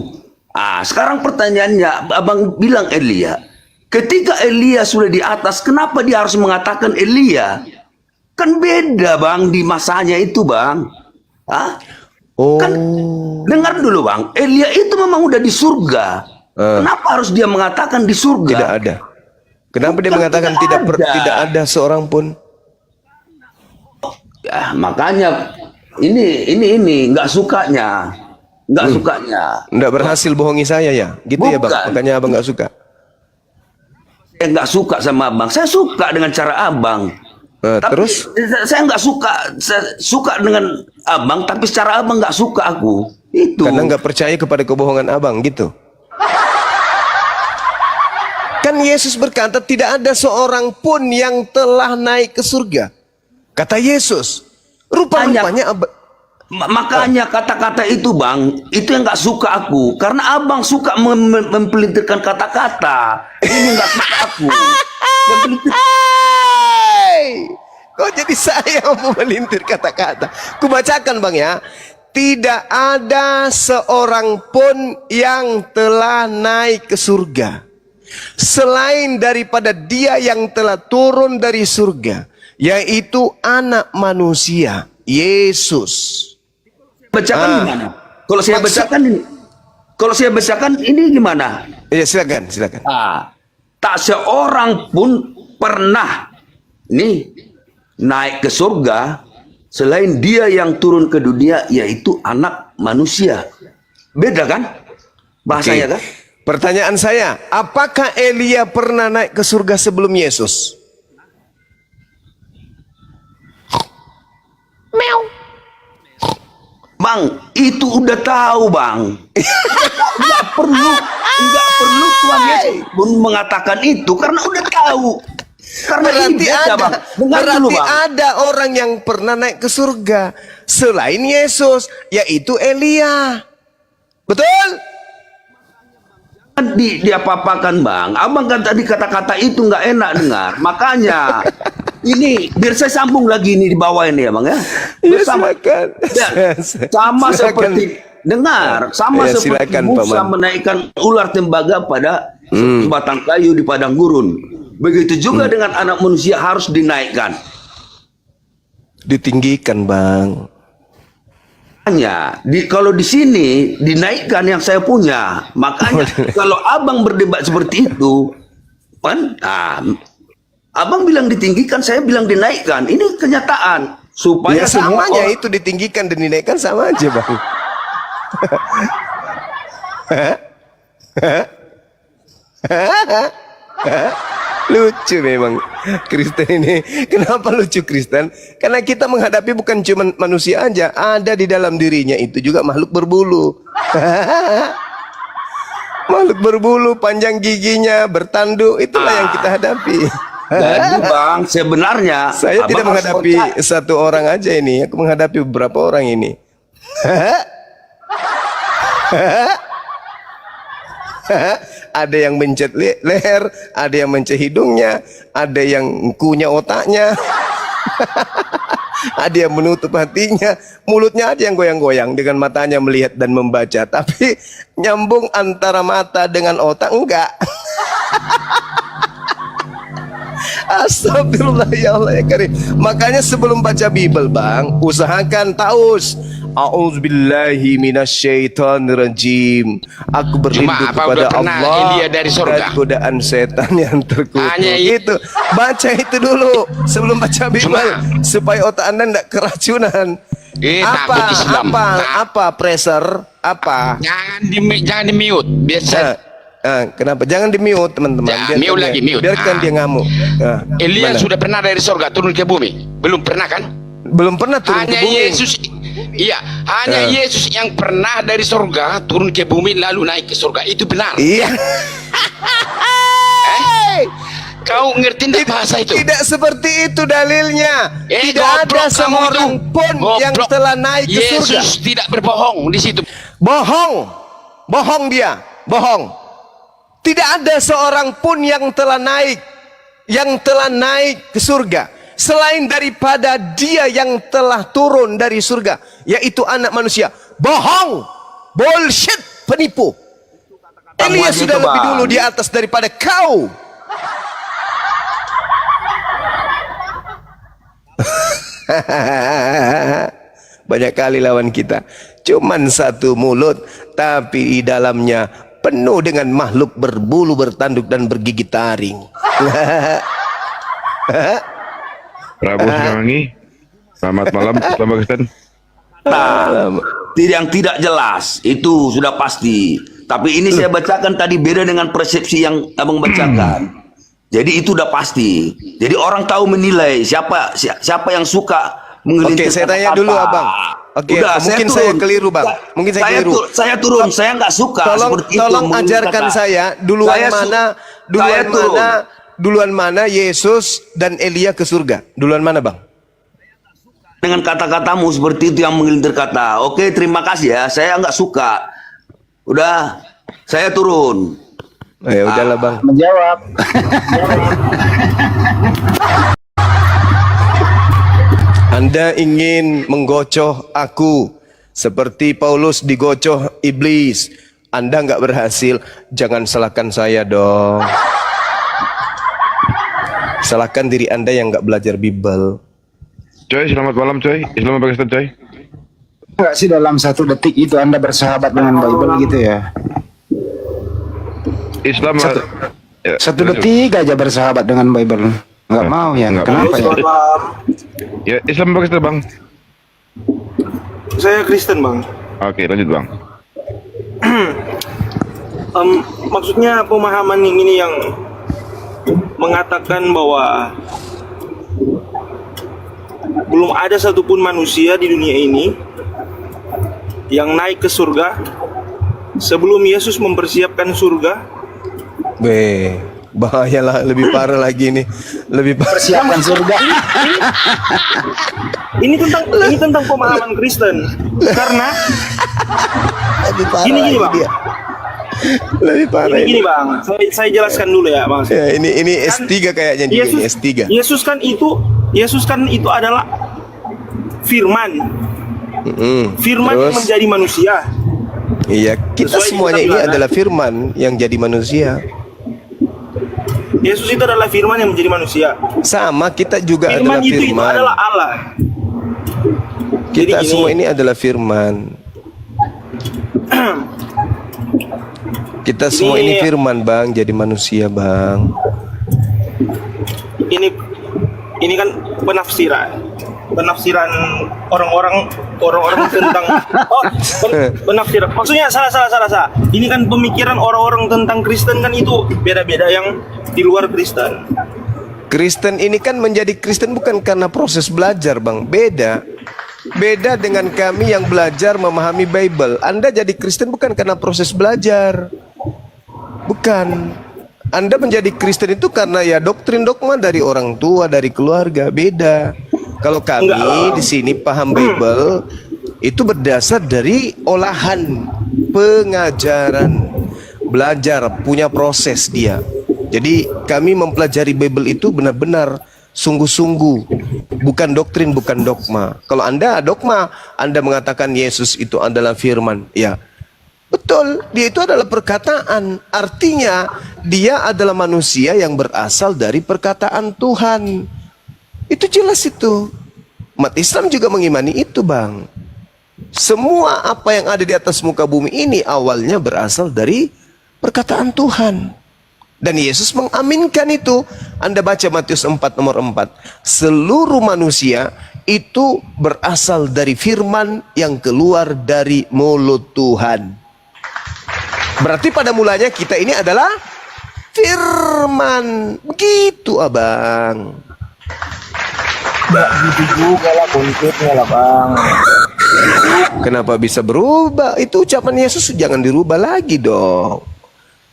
Ah, sekarang pertanyaannya, abang bilang Elia. Ketika Elia sudah di atas, kenapa dia harus mengatakan Elia? Kan beda bang di masanya itu bang. Hah? Oh. Kan dengar dulu bang, Elia itu memang udah di surga. Kenapa harus dia mengatakan di surga? Tidak ada. Kenapa dia Bukan mengatakan tidak tidak ada. ada seorang pun? Ya, makanya ini nggak sukanya. Nggak berhasil bohongi saya ya, gitu ya bang. Bukan. Makanya abang nggak suka. Saya nggak suka sama abang. Saya suka dengan cara abang. Tapi Terus? saya nggak suka. Saya suka dengan abang, tapi secara abang nggak suka aku. Itu. Karena nggak percaya kepada kebohongan abang, gitu. Kan Yesus berkata tidak ada seorang pun yang telah naik ke surga. Kata Yesus. Rupanya Makanya kata-kata itu bang, itu yang nggak suka aku. Karena abang suka mempelintirkan kata-kata. Ini nggak suka aku. Kok jadi saya yang memelintir kata-kata? Kubacakan bang ya. Tidak ada seorang pun yang telah naik ke surga selain daripada dia yang telah turun dari surga, yaitu anak manusia, Yesus. Bacakan gimana? Kalau saya bacakan ini gimana? Ya silakan. Tak seorang pun pernah naik ke surga selain dia yang turun ke dunia, yaitu anak manusia. Beda kan bahasanya kan? Pertanyaan saya, apakah Elia pernah naik ke surga sebelum Yesus? Bang, itu udah tahu, Bang. Nggak perlu Tuhan Yesus pun mengatakan itu karena udah tahu. Karena Berarti ini baca, ada, Bang. Dengar berarti dulu, Bang. ada orang yang pernah naik ke surga selain Yesus, yaitu Elia. Betul? Diapa-apakan, Bang. Abang kan tadi kata-kata itu nggak enak dengar. Makanya ini biar saya sambung lagi ini di bawah ini ya, Bang ya. Ya, Bersama silakan. Ya, sama Silakan. seperti dengar, sama Ya, seperti silakan, Musa Paman. menaikkan ular tembaga pada sebatang kayu di padang gurun. Begitu juga dengan anak manusia harus dinaikkan. Ditinggikan, Bang. Hanya kalau di sini dinaikkan yang saya punya. Makanya kalau abang berdebat seperti itu, kan? Abang bilang ditinggikan, saya bilang dinaikkan. Ini kenyataan supaya Ya semua samanya orang- itu ditinggikan dan dinaikkan sama aja, Bang. Lucu memang Kristen ini. Kenapa lucu Kristen? Karena kita menghadapi bukan cuma manusia aja, ada di dalam dirinya itu juga makhluk berbulu. Makhluk berbulu, panjang giginya, bertanduk, itulah yang kita hadapi. Jadi Bang, sebenarnya Saya abang tidak harus menghadapi percaya. satu orang aja ini, aku menghadapi beberapa orang ini. Ada yang mencet leher, ada yang mencet hidungnya, ada yang kunyah otaknya, ada yang menutup hatinya, mulutnya aja yang goyang-goyang dengan matanya melihat dan membaca, tapi nyambung antara mata dengan otak enggak. Astagfirullah ya Allah ya Karim. Makanya sebelum baca Bible Bang, usahakan taus. A'udzubillahi minasyaitonirrajim. Aku berlindung Cuma apa kepada udah pernah Allah Elia dari surga? dari godaan setan yang terkutuk. Hanya Itu baca itu dulu sebelum baca Bible Cuma- supaya otak Anda tidak keracunan. takut Islam. Apa pressure? Apa? Jangan di mute. Biasa Kenapa? Jangan di mute teman-teman. Ya, mute lagi, mute. Biarkan dia ngamuk. Elia Gimana? sudah pernah dari surga turun ke bumi? Belum pernah kan? Belum pernah turun Hanya ke bumi. Yesus. Iya, hanya Yesus yang pernah dari surga turun ke bumi lalu naik ke surga. Itu benar. Iya. Kau ngerti tidak bahasa itu? Tidak seperti itu dalilnya. Tidak ada goblok kamu seorang itu. pun yang Goblok. telah naik ke surga. Yesus tidak berbohong di situ. Bohong. Bohong dia. Bohong. Tidak ada seorang pun yang telah naik ke surga selain daripada dia yang telah turun dari surga, yaitu anak manusia. Bohong. Bullshit, penipu. Elia aja sudah itu, lebih Bang. dulu di atas daripada kau. Banyak kali lawan kita. Cuman satu mulut, tapi di dalamnya penuh dengan makhluk berbulu, bertanduk dan bergigi taring. Prabu Siliwangi, selamat malam, selamat Kristen. Yang tidak jelas itu sudah pasti. Tapi ini saya bacakan tadi beda dengan persepsi yang abang bacakan. Jadi itu udah pasti. Jadi orang tahu menilai siapa yang suka mengelintir Oke, saya tanya kata-kata. dulu abang. Oke, Udah, mungkin turun. saya keliru bang. Mungkin saya keliru. Saya turun. Saya nggak suka seperti itu. Tolong mengelintir ajarkan kata. saya duluan mana Yesus dan Elia ke surga? Duluan mana bang? Dengan kata-katamu seperti itu yang mengelintir kata. Oke, terima kasih ya. Saya nggak suka. Udah, saya turun. Ya udahlah bang. Menjawab. Anda ingin menggocoh aku seperti Paulus digocoh iblis. Anda nggak berhasil, jangan salahkan saya dong. Salahkan diri Anda yang nggak belajar Bible. Coy, selamat malam coy. Islam apa Kristen coy? Enggak sih dalam 1 detik itu Anda bersahabat dengan Bible gitu ya? Islam Satu- ya, 1 detik aja bersahabat dengan Bible. Enggak mau ya? Nggak Kenapa ya? Ya, Islam apa Kristen bang? Saya Kristen bang. Oke, lanjut bang. Maksudnya pemahaman yang ini yang mengatakan bahwa belum ada satupun manusia di dunia ini yang naik ke surga sebelum Yesus mempersiapkan surga. Bahaya lah, lebih parah lagi nih. Lebih parah. Persiapkan surga. Ini tentang pemahaman Kristen. Karena Lebih parah gini lagi Bang. dia. Lebih parah Gini Bang, saya jelaskan dulu ya Bang. Ya, ini S3 kayaknya juga ini S3. Yesus kan itu adalah firman. Firman yang Terus? menjadi manusia. Iya, kita Sesuai semuanya ini ketampilan. adalah firman yang jadi manusia. Yesus itu adalah firman yang menjadi manusia. Sama, kita juga Firman adalah itu firman. adalah Allah. Kita Jadi gini. semua ini adalah firman. Kita semua ini firman, Bang, jadi manusia, Bang. Ini kan penafsiran orang-orang tentang penafsiran, maksudnya salah. Ini kan pemikiran orang-orang tentang Kristen kan itu beda-beda yang di luar Kristen. Kristen ini kan menjadi Kristen bukan karena proses belajar, Bang. Beda dengan kami yang belajar memahami Bible. Anda jadi Kristen bukan karena proses belajar. Bukan. Anda menjadi Kristen itu karena ya doktrin dogma dari orang tua, dari keluarga. Beda. Kalau kami di sini paham Bible itu berdasar dari olahan pengajaran, belajar, punya proses dia. Jadi kami mempelajari Bible itu benar-benar sungguh-sungguh, bukan doktrin, bukan dogma. Kalau Anda dogma, Anda mengatakan Yesus itu adalah firman, ya betul, dia itu adalah perkataan. Artinya dia adalah manusia yang berasal dari perkataan Tuhan. Itu jelas itu. Umat Islam juga mengimani itu, Bang. Semua apa yang ada di atas muka bumi ini awalnya berasal dari perkataan Tuhan. Dan Yesus mengaminkan itu. Anda baca Matius 4 nomor 4. Seluruh manusia itu berasal dari firman yang keluar dari mulut Tuhan. Berarti pada mulanya kita ini adalah firman. Begitu, Abang. Gitu juga lah konfliknya lah Bang. Kenapa bisa berubah? Itu ucapan Yesus, jangan dirubah lagi dong.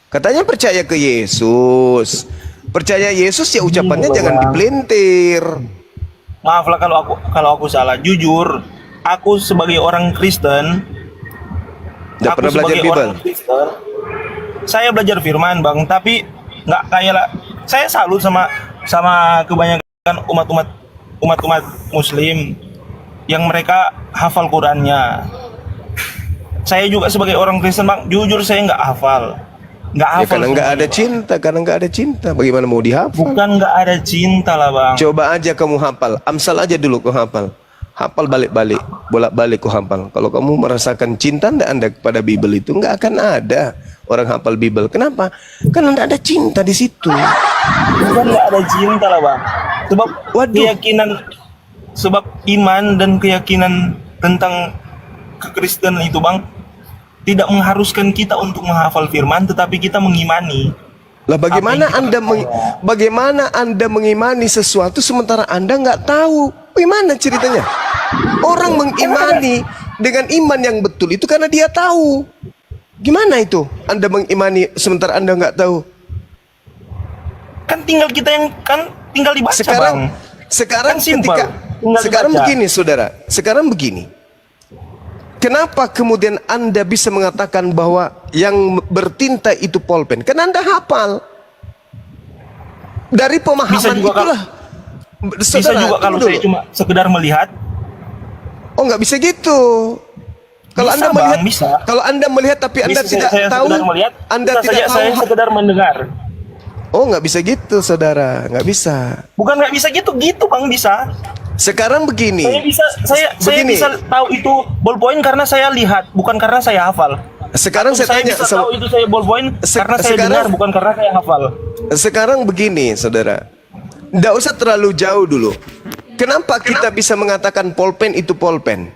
Katanya percaya ke Yesus. Percaya Yesus ya ucapannya jangan dipelintir. Maaf lah kalau aku salah. Jujur, aku sebagai orang Kristen, Udah pernah belajar Bible? Saya belajar firman Bang, tapi nggak kayak lah. Saya salut sama kebanyakan umat Muslim yang mereka hafal Qurannya. Saya juga sebagai orang Kristen Bang, jujur saya nggak hafal. Ya karena nggak ada cinta, bagaimana mau dihafal? Bukan nggak ada cinta lah Bang. Coba aja kamu hafal, Amsal aja dulu kau hafal. Hafal balik-balik, bolak-balik kau hafal. Kalau kamu merasakan cinta Anda kepada Bible itu, nggak akan ada orang hafal Bible. Kenapa? Karena nggak ada cinta di situ. Bukan nggak ada cinta lah Bang. Sebab sebab iman dan keyakinan tentang kekristenan itu Bang tidak mengharuskan kita untuk menghafal firman, tetapi kita mengimani. Lah bagaimana Anda mengimani sesuatu sementara Anda nggak tahu? Bagaimana ceritanya? Orang mengimani dengan iman yang betul itu karena dia tahu. Gimana itu? Anda mengimani sementara Anda nggak tahu? Kan tinggal dibaca Bang. Sekarang Kan sekarang begini saudara. Sekarang begini. Kenapa kemudian Anda bisa mengatakan bahwa yang bertinta itu pulpen? Karena Anda hafal. Dari pemahaman itulah. Bisa juga kalau saya cuma sekedar melihat. Oh, nggak bisa gitu. Kalau bisa, Anda Bang, melihat, bisa. kalau Anda melihat tapi Anda Bisa tidak saya tahu, sekedar melihat, Anda bisa tidak saja tahu. saya sekedar mendengar. Oh, nggak bisa gitu, saudara. Nggak bisa. Bukan nggak bisa gitu Bang, bisa. Sekarang begini. Saya bisa tahu itu ballpoint karena saya lihat, bukan karena saya hafal. Sekarang saya tanya bisa tahu itu saya ballpoint karena saya dengar, bukan karena saya hafal. Sekarang begini, saudara. Nggak usah terlalu jauh dulu. Kenapa kita bisa mengatakan pulpen itu pulpen?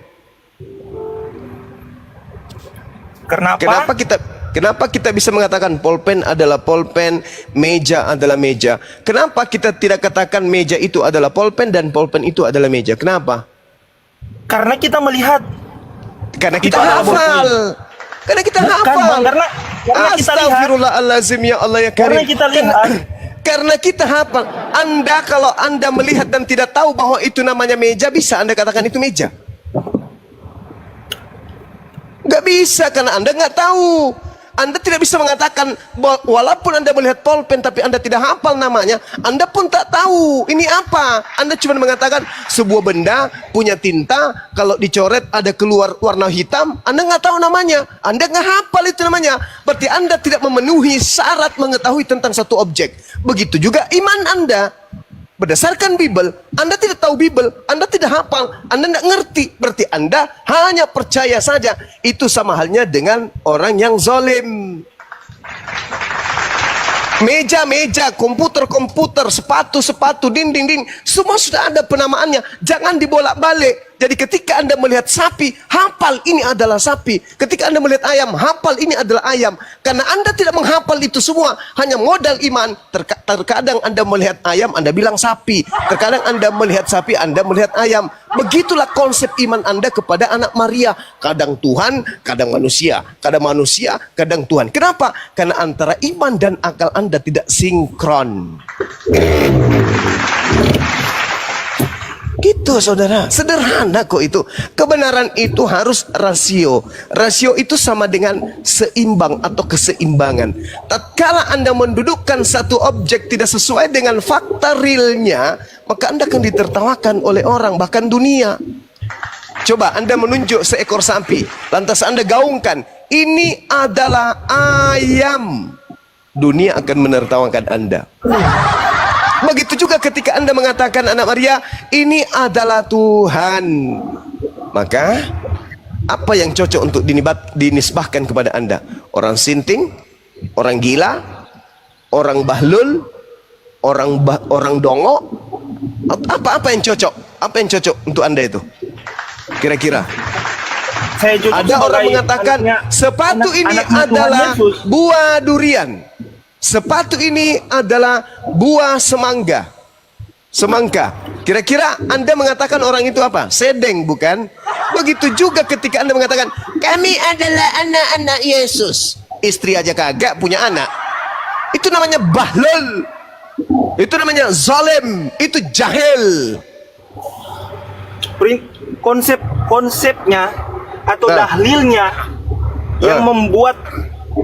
Kenapa kita bisa mengatakan pulpen adalah pulpen, meja adalah meja? Kenapa kita tidak katakan meja itu adalah pulpen dan pulpen itu adalah meja? Kenapa? Karena kita melihat. Karena kita Itu adalah hafal. Karena kita Bukan, hafal. Bang, karena kita lihat. Astagfirullahalazim ya Allah ya Karim. Karena kita lihat. Karena kita hafal. Anda kalau Anda melihat dan tidak tahu bahwa itu namanya meja, bisa Anda katakan itu meja? Nggak bisa, karena Anda nggak tahu. Anda tidak bisa mengatakan, walaupun Anda melihat pulpen tapi Anda tidak hafal namanya, Anda pun tak tahu ini apa. Anda cuma mengatakan sebuah benda punya tinta, kalau dicoret ada keluar warna hitam, Anda nggak tahu namanya, Anda nggak hafal itu namanya. Berarti Anda tidak memenuhi syarat mengetahui tentang satu objek. Begitu juga iman Anda. Berdasarkan Bible, Anda tidak tahu Bible, Anda tidak hafal, Anda tidak ngerti. Berarti Anda hanya percaya saja. Itu sama halnya dengan orang yang zalim. Meja-meja, komputer-komputer, sepatu-sepatu, dinding-dinding, semua sudah ada penamaannya. Jangan dibolak-balik. Jadi ketika Anda melihat sapi, hafal ini adalah sapi. Ketika Anda melihat ayam, hafal ini adalah ayam. Karena Anda tidak menghafal itu semua, hanya modal iman. Terkadang Anda melihat ayam, Anda bilang sapi. Terkadang Anda melihat sapi, Anda melihat ayam. Begitulah konsep iman Anda kepada anak Maria. Kadang Tuhan, kadang manusia. Kadang manusia, kadang Tuhan. Kenapa? Karena antara iman dan akal Anda tidak sinkron. Gitu saudara, sederhana kok itu. Kebenaran itu harus rasio. Rasio itu sama dengan seimbang atau keseimbangan. Tatkala Anda mendudukkan satu objek tidak sesuai dengan fakta realnya, maka Anda akan ditertawakan oleh orang, bahkan dunia. Coba Anda menunjuk seekor sapi, lantas Anda gaungkan, ini adalah ayam. Dunia akan menertawakan Anda. Begitu juga ketika Anda mengatakan anak Maria, ini adalah Tuhan. Maka apa yang cocok untuk dinisbahkan kepada Anda? Orang sinting, orang gila, orang bahlul, orang dongo. Apa yang cocok? Apa yang cocok untuk Anda itu? Kira-kira. Ada orang mengatakan sepatu ini adalah buah durian. Sepatu ini adalah buah semangka. Kira-kira Anda mengatakan orang itu apa? Sedeng, bukan? Begitu juga ketika Anda mengatakan kami adalah anak-anak Yesus. Istri aja kagak punya anak. Itu namanya bahlul. Itu namanya zalim. Itu jahil. Konsepnya atau dahlilnya yang membuat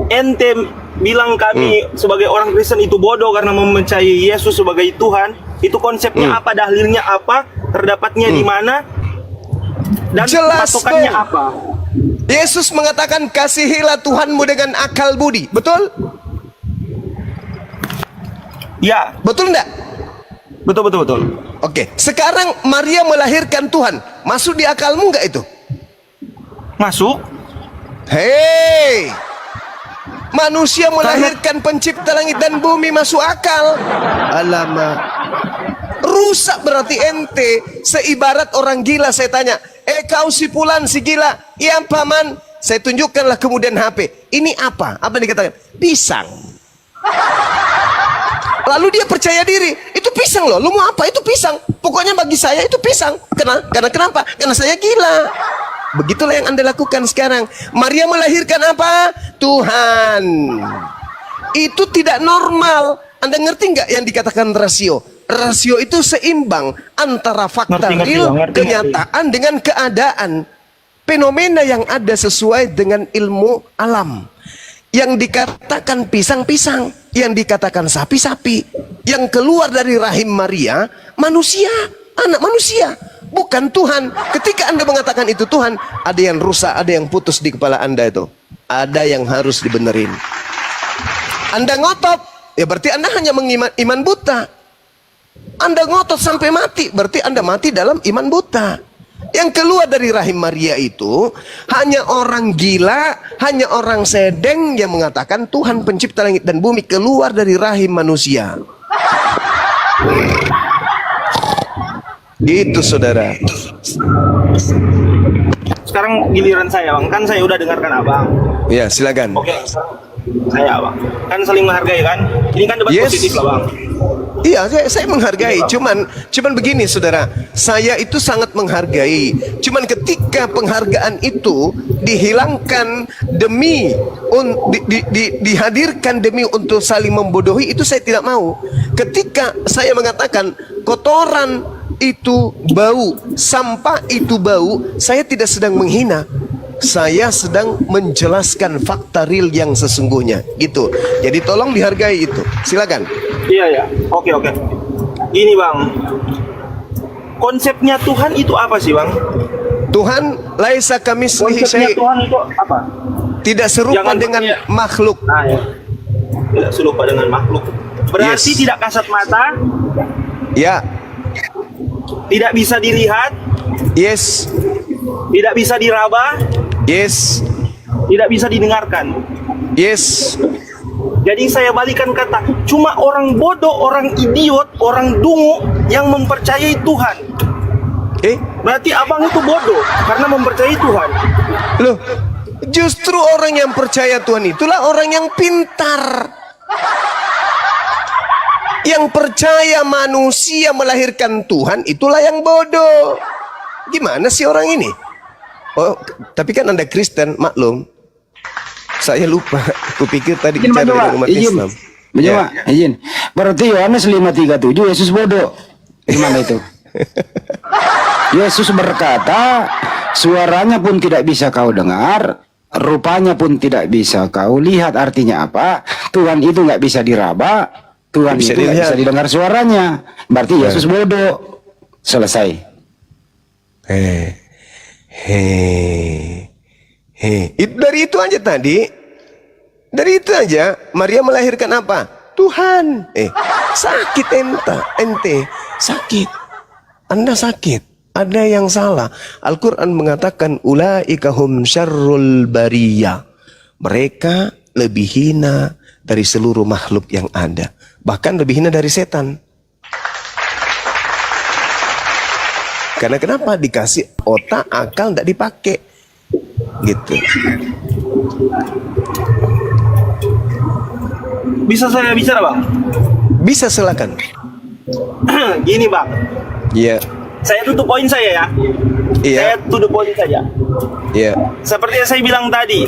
ente bilang kami sebagai orang Kristen itu bodoh karena mempercayai Yesus sebagai Tuhan. Itu konsepnya apa, dalilnya apa, terdapatnya di mana, dan jelas patokannya dong. apa? Yesus mengatakan kasihilah Tuhanmu dengan akal budi. Betul? Ya. Betul enggak? Betul. Oke, sekarang Maria melahirkan Tuhan. Masuk di akalmu enggak itu? Masuk. Hei, manusia melahirkan pencipta langit dan bumi, masuk akal? Alamak, rusak berarti ente. Seibarat orang gila saya tanya, kau si Fulan si gila? Iya paman. Saya tunjukkanlah kemudian HP. Ini apa? Apa yang dikatakan? Pisang. Lalu dia percaya diri, itu pisang loh. Lu mau apa? Itu pisang. Pokoknya bagi saya itu pisang. Karena kenapa? Karena saya gila. Begitulah yang Anda lakukan sekarang. Maria melahirkan apa? Tuhan. Itu tidak normal. Anda ngerti nggak yang dikatakan rasio? Rasio itu seimbang antara fakta real, kenyataan dengan keadaan. Fenomena yang ada sesuai dengan ilmu alam. Yang dikatakan pisang-pisang, yang dikatakan sapi-sapi, yang keluar dari rahim Maria, manusia, anak manusia, bukan Tuhan. Ketika Anda mengatakan itu Tuhan, ada yang rusak, ada yang putus di kepala Anda itu. Ada yang harus dibenerin. Anda ngotot, ya berarti Anda hanya iman buta. Anda ngotot sampai mati, berarti Anda mati dalam iman buta. Yang keluar dari rahim Maria itu hanya orang gila, hanya orang sedeng yang mengatakan Tuhan pencipta langit dan bumi keluar dari rahim manusia. Gitu saudara. Sekarang giliran saya, Bang. Kan saya udah dengarkan Abang. Ya, silakan. Oke. Saya, Bang. Kan saling menghargai kan? Ini kan debat positif lah, Bang. Iya, saya menghargai. Cuman begini, saudara. Saya itu sangat menghargai. Cuman ketika penghargaan itu dihilangkan demi dihadirkan demi untuk saling membodohi, itu saya tidak mau. Ketika saya mengatakan kotoran itu bau, sampah itu bau, saya tidak sedang menghina. Saya sedang menjelaskan fakta real yang sesungguhnya, gitu. Jadi tolong dihargai itu. Silakan. Iya ya, oke. Ini bang, konsepnya Tuhan itu apa sih bang? Tuhan laisa kamislihi Konsepnya syai'. Tuhan itu apa? Tidak serupa Jangan dengan pakai- makhluk. Nah, ya. Tidak serupa dengan makhluk. Berarti Yes. tidak kasat mata, Ya, tidak bisa dilihat, yes, tidak bisa diraba, yes, tidak bisa didengarkan. yes. Jadi saya balikan kata, cuma orang bodoh, orang idiot, orang dungu yang mempercayai Tuhan. Berarti abang itu bodoh karena mempercayai Tuhan. Loh, justru orang yang percaya Tuhan itulah orang yang pintar. Yang percaya manusia melahirkan Tuhan itulah yang bodoh. Gimana sih orang ini? Oh, tapi kan Anda Kristen, maklum. Saya lupa. Kupikir tadi Izin, bicara Pak, dengan umat izin. Islam. Menjawab, izin. Berarti Yohanes 5:37 Yesus bodoh. Gimana itu? Yesus berkata, suaranya pun tidak bisa kau dengar, rupanya pun tidak bisa kau lihat. Artinya apa? Tuhan itu nggak bisa diraba, Tuhan Bisa itu nggak dilihat. bisa didengar suaranya. Berarti Yesus bodoh. Selesai. Dari itu aja tadi. Dari itu aja Maria melahirkan apa? Tuhan. Sakit ente sakit. Anda sakit. Ada yang salah. Al-Quran mengatakan ulaika hum syarrul bariyah. Mereka lebih hina dari seluruh makhluk yang ada. Bahkan lebih hina dari setan. Karena kenapa? Dikasih otak, akal, tidak dipakai. Gitu. Bisa saya bicara bang? Bisa, silakan. Gini bang, Iya. saya tutup poin saya ya. Iya. Saya tutup poin saja. Iya. Seperti yang saya bilang tadi,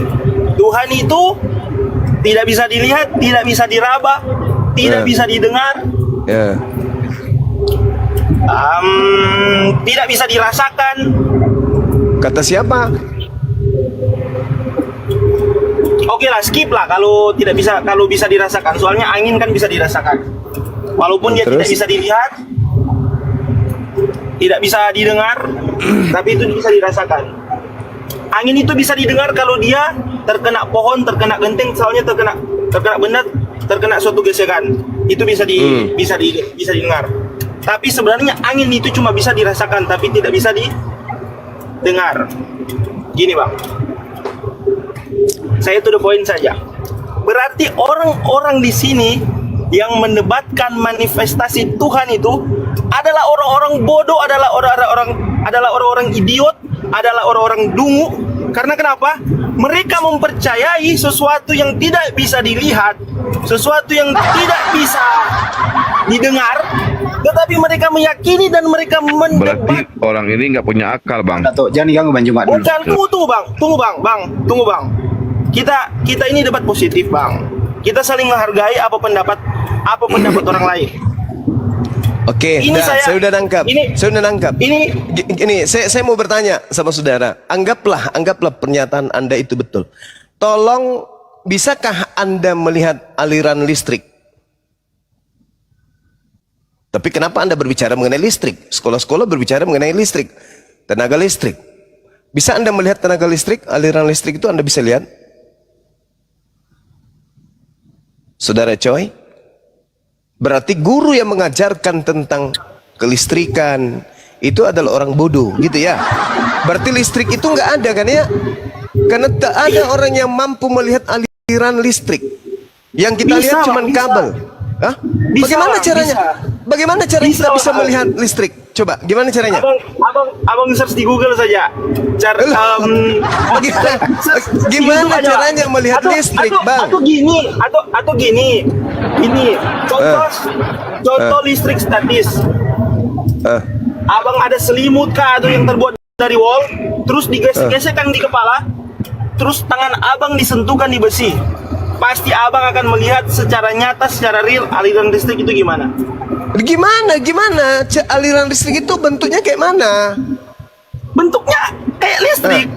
Tuhan itu tidak bisa dilihat, tidak bisa diraba, tidak bisa didengar, Ya. tidak bisa dirasakan. Kata siapa? Oke lah, skip lah kalau tidak bisa, kalau bisa dirasakan. Soalnya angin kan bisa dirasakan. Walaupun dia Terus? tidak bisa dilihat, tidak bisa didengar, tapi itu bisa dirasakan. Angin itu bisa didengar kalau dia terkena pohon, terkena genteng, soalnya terkena benda, terkena suatu gesekan. Itu bisa bisa didengar. Tapi sebenarnya angin itu cuma bisa dirasakan, tapi tidak bisa didengar. Gini bang, saya to the point saja. Berarti orang-orang di sini yang mendebatkan manifestasi Tuhan itu adalah orang-orang bodoh, adalah orang-orang idiot, adalah orang-orang dungu. Karena kenapa? Mereka mempercayai sesuatu yang tidak bisa dilihat, sesuatu yang tidak bisa didengar, tetapi mereka meyakini dan mereka mendebat. Berarti orang ini nggak punya akal, Bang. Dato, jangan diganggu Bang Jumat dulu. Bukan, tunggu bang. Kita ini debat positif bang. Kita saling menghargai apa pendapat orang lain. Oke, Ini saya udah nangkap. Saya udah nangkap. Ini saya mau bertanya sama saudara. Anggaplah pernyataan Anda itu betul. Tolong, bisakah Anda melihat aliran listrik? Tapi kenapa Anda berbicara mengenai listrik? Sekolah-sekolah berbicara mengenai listrik, tenaga listrik. Bisa Anda melihat tenaga listrik, aliran listrik itu Anda bisa lihat? Saudara Coy, berarti guru yang mengajarkan tentang kelistrikan itu adalah orang bodoh, gitu ya? Berarti listrik itu nggak ada kan ya? Karena tak ada orang yang mampu melihat aliran listrik. Yang kita lihat cuma kabel. Hah? Bagaimana caranya? Bagaimana caranya kita bisa melihat listrik? Coba, gimana caranya? Abang search di Google saja. Gimana caranya melihat listrik, Bang? Atau gini. Contoh listrik statis. Abang ada selimut kah atau yang terbuat dari wall, terus digesek-gesekkan di kepala, terus tangan abang disentuhkan di besi. Pasti abang akan melihat secara nyata, secara real aliran listrik itu gimana. Gimana? Aliran listrik itu bentuknya kayak mana? Bentuknya kayak listrik.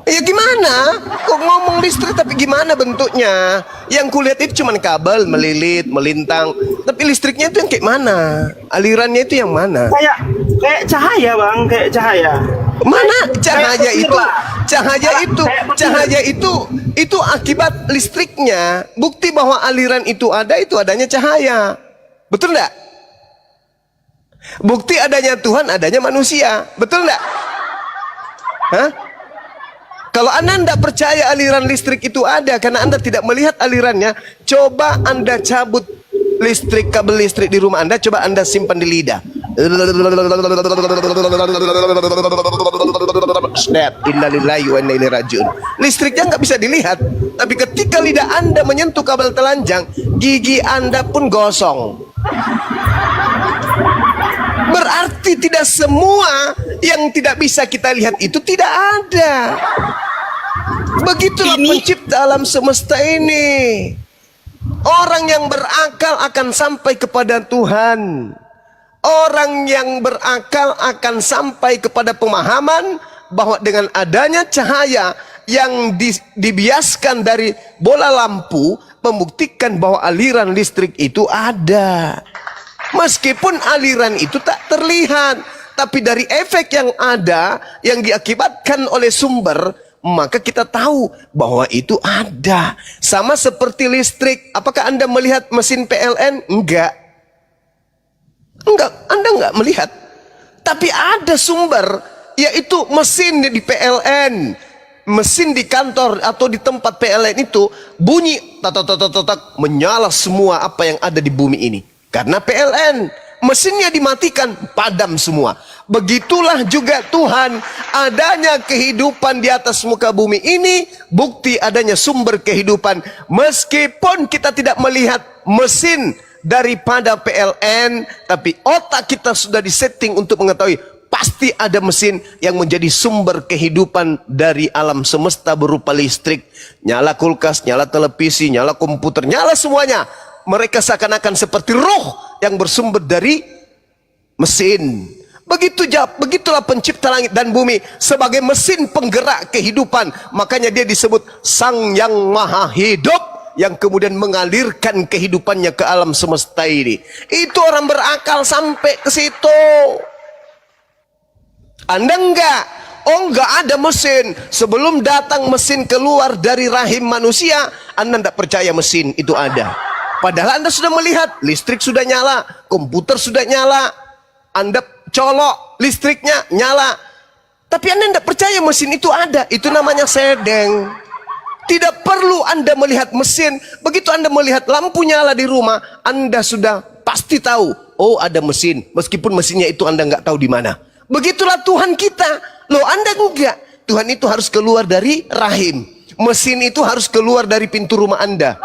Ya gimana? Kok ngomong listrik tapi gimana bentuknya? Yang kulihat itu cuma kabel melilit, melintang. Tapi listriknya itu yang kayak mana? Alirannya itu yang mana? Kayak cahaya, Bang, kayak cahaya. Mana cahaya itu? Cahaya itu akibat listriknya. Bukti bahwa aliran itu ada, itu adanya cahaya. Betul enggak? Bukti adanya Tuhan, adanya manusia. Betul enggak? Hah? Kalau Anda tidak percaya aliran listrik itu ada karena Anda tidak melihat alirannya, coba Anda cabut kabel listrik di rumah Anda, coba Anda simpan di lidah. Innalillahi wa inna ilaihi rajiun. Listriknya nggak bisa dilihat, tapi ketika lidah Anda menyentuh kabel telanjang, gigi Anda pun gosong. Berarti tidak semua yang tidak bisa kita lihat itu tidak ada. Begitulah pencipta alam semesta ini. Orang yang berakal akan sampai kepada Tuhan. Orang yang berakal akan sampai kepada pemahaman bahwa dengan adanya cahaya yang dibiaskan dari bola lampu membuktikan bahwa aliran listrik itu ada. Meskipun aliran itu tak terlihat, tapi dari efek yang ada yang diakibatkan oleh sumber, maka kita tahu bahwa itu ada. Sama seperti listrik. Apakah Anda melihat mesin PLN? Enggak, Anda enggak melihat. Tapi ada sumber, yaitu mesin di PLN. Mesin di kantor atau di tempat PLN itu bunyi tak menyala semua apa yang ada di bumi ini. Karena PLN, mesinnya dimatikan, padam semua. Begitulah juga Tuhan, adanya kehidupan di atas muka bumi ini, bukti adanya sumber kehidupan. Meskipun kita tidak melihat mesin daripada PLN, tapi otak kita sudah disetting untuk mengetahui, pasti ada mesin yang menjadi sumber kehidupan dari alam semesta berupa listrik. Nyala kulkas, nyala televisi, nyala komputer, nyala semuanya. Mereka seakan-akan seperti roh yang bersumber dari mesin. Begitulah pencipta langit dan bumi sebagai mesin penggerak kehidupan. Makanya dia disebut Sang Yang Maha Hidup, yang kemudian mengalirkan kehidupannya ke alam semesta ini. Itu orang berakal sampai ke situ. Anda enggak. Oh, enggak ada mesin. Sebelum datang mesin keluar dari rahim manusia, Anda enggak percaya mesin itu ada. Padahal Anda sudah melihat, listrik sudah nyala, komputer sudah nyala, Anda colok, listriknya nyala. Tapi Anda tidak percaya mesin itu ada. Itu namanya sedeng. Tidak perlu Anda melihat mesin. Begitu Anda melihat lampu nyala di rumah, Anda sudah pasti tahu, oh ada mesin. Meskipun mesinnya itu Anda nggak tahu di mana. Begitulah Tuhan kita. Loh, Anda enggak. Tuhan itu harus keluar dari rahim. Mesin itu harus keluar dari pintu rumah Anda.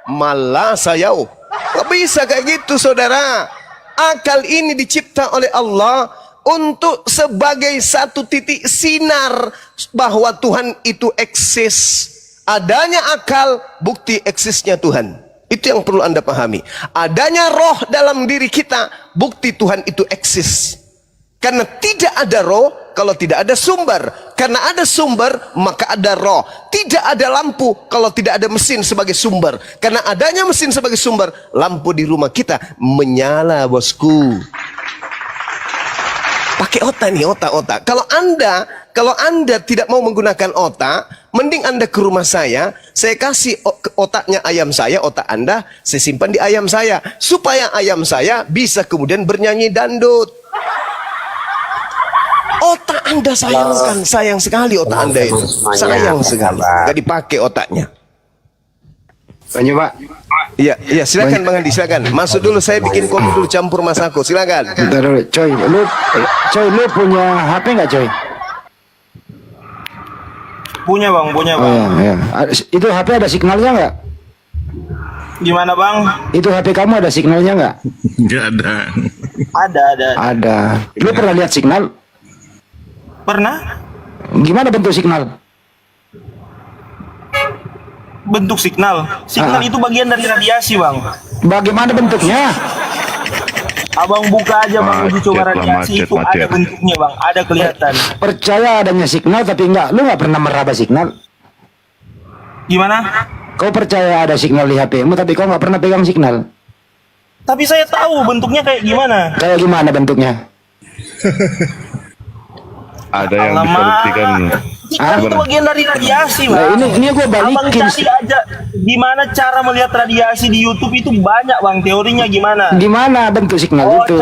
Malah saya gak bisa kayak gitu, saudara. Akal ini dicipta oleh Allah untuk sebagai satu titik sinar bahwa Tuhan itu eksis. Adanya akal, bukti eksisnya Tuhan. Itu yang perlu Anda pahami. Adanya roh dalam diri kita, bukti Tuhan itu eksis. Karena tidak ada roh kalau tidak ada sumber. Karena ada sumber, maka ada roh. Tidak ada lampu kalau tidak ada mesin sebagai sumber. Karena adanya mesin sebagai sumber, lampu di rumah kita menyala, bosku. Pakai otak nih, otak. Kalau Anda tidak mau menggunakan otak, mending Anda ke rumah saya kasih otaknya ayam saya, otak Anda, saya simpan di ayam saya. Supaya ayam saya bisa kemudian bernyanyi dandut. Otak Anda sayang sekali otak Anda itu. Sayang sekali. Gak dipakai otaknya. Tanya Pak. Iya, silakan Bang Andi, silakan. Masuk dulu, saya bikin kopi dulu, campur Mas Ako. Silakan. Bentar dulu, coy. Lu punya HP nggak, coy? Punya bang, punya Oh bang. ya. Itu HP ada signalnya nggak? Gimana bang? Itu HP kamu ada signalnya nggak? Nggak ada. Ada. Ada. Lu pernah lihat signal? Pernah? Gimana bentuk signal? Bentuk signal. Signal itu bagian dari radiasi bang. Bagaimana bentuknya? Abang buka aja bang, uji coba Macet lah, radiasi macet, itu ada macet. bentuknya bang, ada kelihatan. Percaya adanya signal tapi lu nggak pernah meraba signal. Gimana? Kau percaya ada signal di HP-mu tapi kau nggak pernah pegang signal. Tapi saya tahu bentuknya kayak gimana. Kayak gimana bentuknya? Ada yang bisa Alamak. buktikan. Signal itu bagian dari radiasi Nah, bang. ini gue Abang balikin. cari aja gimana cara melihat radiasi di YouTube itu banyak bang, teorinya gimana? Gimana bentuk signal Oh itu?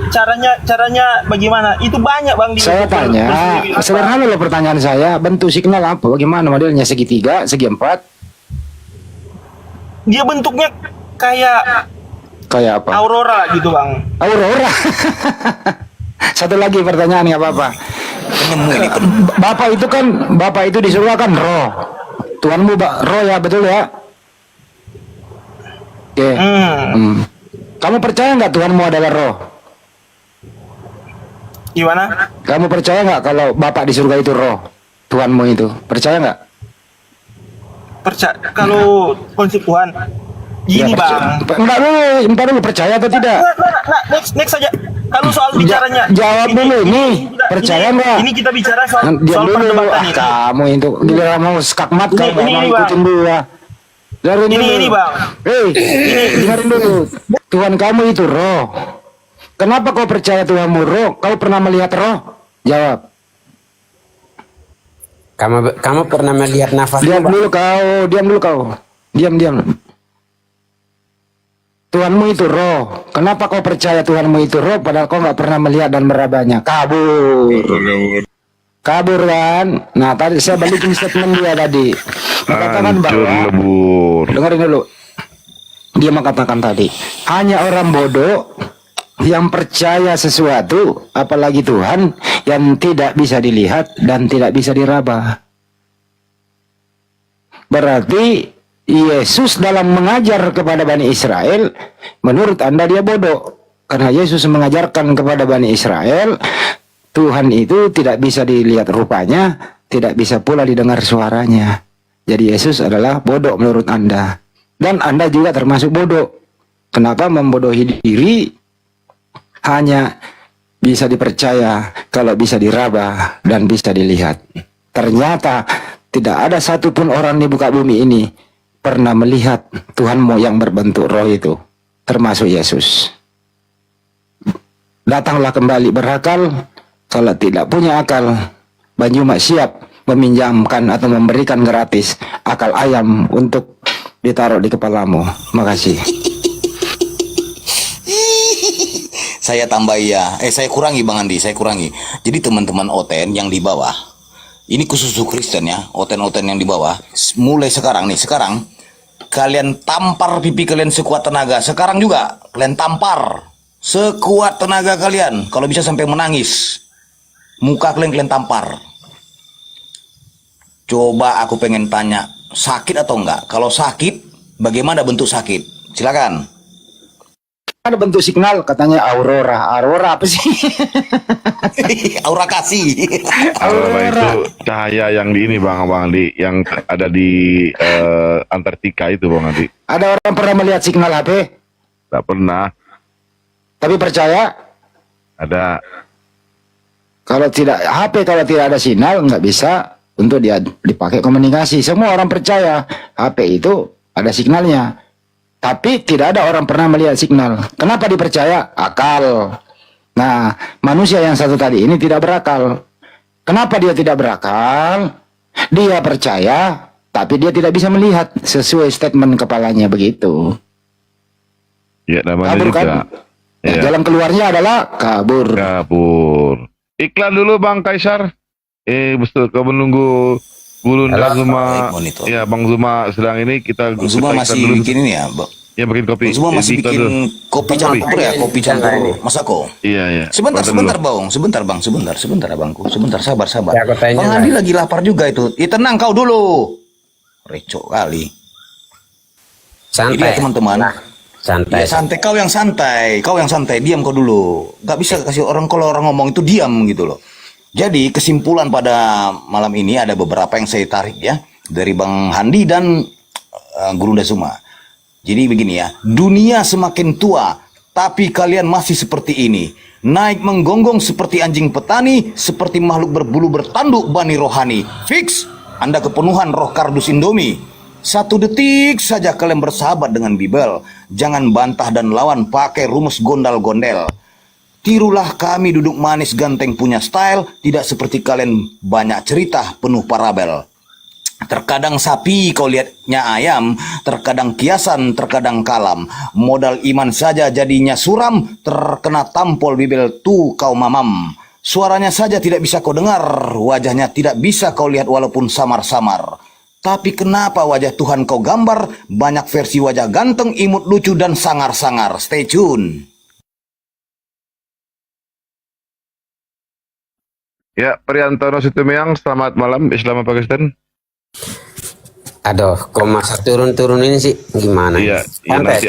caranya bagaimana? Itu banyak bang di Saya YouTube. tanya, Apa? sederhana loh pertanyaan saya. Bentuk signal apa? Bagaimana modelnya? Segitiga, segi empat? Dia bentuknya kayak Kayak apa? aurora gitu bang. Aurora. Satu lagi pertanyaan nggak apa-apa. Bapak itu di surga kan roh. Tuhanmu roh ya, betul ya? Oke. Kamu percaya nggak Tuhanmu adalah roh? Gimana? Kamu percaya nggak kalau Bapak di surga itu roh? Tuhanmu itu percaya nggak? Kalau konsep Tuhan gini Ya, bang. Entar dulu percaya atau tidak? Nah, next saja. Kalau soal bicaranya, Jawab dulu ini, percaya nggak? Ini kita bicara soal Diam dulu. perdebatan ini. Kamu itu gila mau skakmat Ini, kan ini, mau Bang. ikutin dia. Dengerin dulu. Ini bang. Dengerin dulu. Tuhan kamu itu roh. Kenapa kau percaya Tuhanmu roh? Kau pernah melihat roh? Jawab. Kamu pernah melihat nafas? Diam dulu kau. Diam. Tuhanmu itu roh. Kenapa kau percaya Tuhanmu itu roh padahal kau nggak pernah melihat dan merabanya? Kabur kan? Nah tadi saya balikin statement dia tadi. Mengatakan Hancur bahwa lebur. dengerin dulu. Dia mengatakan tadi hanya orang bodoh yang percaya sesuatu, apalagi Tuhan yang tidak bisa dilihat dan tidak bisa diraba. Berarti Yesus dalam mengajar kepada Bani Israel, menurut Anda dia bodoh. Karena Yesus mengajarkan kepada Bani Israel, Tuhan itu tidak bisa dilihat rupanya, tidak bisa pula didengar suaranya. Jadi Yesus adalah bodoh menurut Anda. Dan Anda juga termasuk bodoh. Kenapa membodohi diri? Hanya bisa dipercaya kalau bisa diraba dan bisa dilihat. Ternyata tidak ada satupun orang di muka bumi ini pernah melihat Tuhanmu yang berbentuk roh itu, termasuk Yesus. Datanglah kembali berakal. Kalau tidak punya akal, Banyuma siap meminjamkan atau memberikan gratis akal ayam untuk ditaruh di kepalamu. Makasih. Saya tambah ya, saya kurangi Bang Andi, saya kurangi. Jadi teman-teman Oten yang di bawah, ini khusus Kristen ya, Oten-Oten yang di bawah, mulai sekarang kalian tampar pipi kalian sekuat tenaga. Sekarang juga kalian tampar sekuat tenaga kalian. Kalau bisa sampai menangis, muka kalian tampar. Coba aku pengen tanya, sakit atau enggak? Kalau sakit, bagaimana bentuk sakit? Silakan. Ada bentuk signal katanya aurora. Aurora apa sih? Aura kasih. Aurora itu cahaya yang di ini Bang Andi, yang ada di Antartika itu Bang Andi. Ada orang pernah melihat signal HP? Tak pernah. Tapi percaya? Ada. Kalau tidak HP, kalau tidak ada sinyal nggak bisa untuk dia dipakai komunikasi. Semua orang percaya HP itu ada signalnya. Tapi tidak ada orang pernah melihat signal. Kenapa dipercaya? Akal. Nah, manusia yang satu tadi ini tidak berakal. Kenapa dia tidak berakal? Dia percaya, tapi dia tidak bisa melihat sesuai statement kepalanya begitu. Ya namanya Kabur juga. kan? Nah, Ya. jalan keluarnya adalah kabur. Kabur. Iklan dulu Bang Kaisar. Betul, kau menunggu Guru Zuma. Ya Bang Zuma sedang ini kita Bang Zuma masih dulu. bikin ini ya, Ya bikin kopi. Semua masih Dito bikin dulu. kopi campur ya, kopi campur Mas Ako. Iya, iya. Sebentar, Buatan sebentar, dulu. Bang. Sebentar, abangku. Sebentar, sabar. Ya, aku tanya Bang lah. Andi lagi lapar juga itu. Tenang kau dulu. Recok kali. Jadi Santai. ya teman-teman. Santai. Ya, santai. Kau yang santai. Diam kau dulu. Gak bisa kasih orang, kalau orang ngomong itu diam gitu loh. Jadi kesimpulan pada malam ini ada beberapa yang saya tarik ya. Dari Bang Handi dan Guru Dasuma. Jadi begini ya, dunia semakin tua, tapi kalian masih seperti ini. Naik menggonggong seperti anjing petani, seperti makhluk berbulu bertanduk bani rohani. Fix, Anda kepenuhan roh kardus Indomie. 1 detik saja kalian bersahabat dengan Bibel. Jangan bantah dan lawan pakai rumus gondal-gondel. Tirulah kami duduk manis ganteng punya style, tidak seperti kalian banyak cerita penuh parabel. Terkadang sapi kau lihatnya ayam, terkadang kiasan, terkadang kalam. Modal iman saja jadinya suram, terkena tampol Bibel tu kau mamam. Suaranya saja tidak bisa kau dengar, wajahnya tidak bisa kau lihat walaupun samar-samar. Tapi kenapa wajah Tuhan kau gambar? Banyak versi wajah ganteng, imut, lucu, dan sangar-sangar. Stay tune. Ya, Priantono Situmiang, selamat malam Islam Pakistan. Aduh, kok masa turun-turun ini sih gimana? Iya, ya Santai. nanti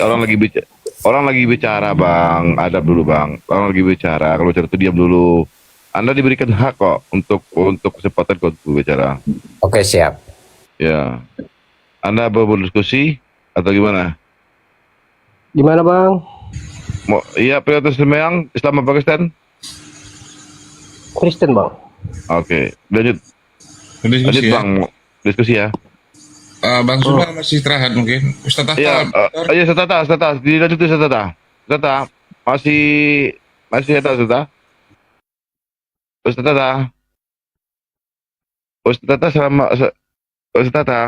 orang lagi bicara Bang, adab dulu Bang. Orang lagi bicara, kalau bicara itu diam dulu. Anda diberikan hak kok untuk kesempatan kok untuk bicara. Oke, siap. Ya, Anda mau berdiskusi atau gimana? Gimana Bang? Iya, Priantono Situmiang, Islam Pakistan. Kristen Bang. Oke, lanjut Diskusi ya. Bang, diskusi ya. Bang Suma masih istirahat mungkin. Ustaz Tata. Iya, iya Ustaz, dilanjut Ustaz Tata. Ustaz Tata, masih ada Ustaz Tata? Ustaz Tata. Ustaz Tata sama Ustaz Tata.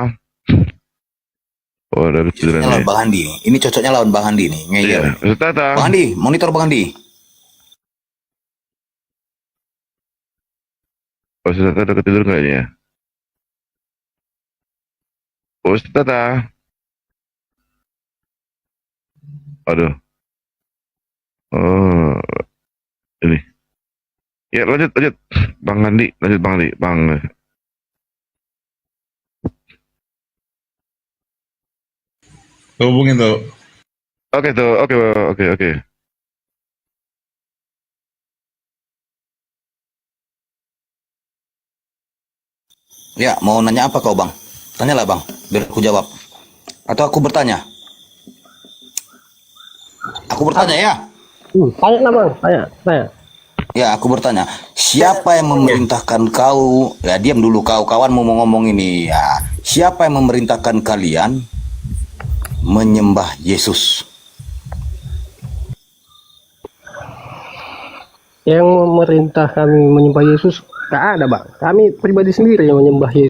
Oh, dari tiduran Lawan ya. Bang Handi nih. Ini cocoknya lawan Bang Handi nih. Ngeyel. Iya, Ustaz Tata. Bang Handi, monitor Bang Handi. Oh, Ustaz Tata udah ketidur nggak ini ya? Oh, Ustaz Tata. Aduh. Oh, ini. Ya, lanjut. Bang Andi, lanjut Bang Andi. Bang. Hubungin tuh. Oke tuh, oke. Ya, mau nanya apa kau Bang? Tanyalah Bang, biar aku jawab. Atau aku bertanya? Aku bertanya ya? Tanya lah Bang, tanya. Ya, aku bertanya. Siapa yang memerintahkan kau? Ya, diam dulu kau, kawanmu mau ngomong ini. Ya, siapa yang memerintahkan kalian menyembah Yesus? Yang memerintah kami menyembah Yesus gak ada Bang. Kami pribadi sendiri yang menyembah Yesus.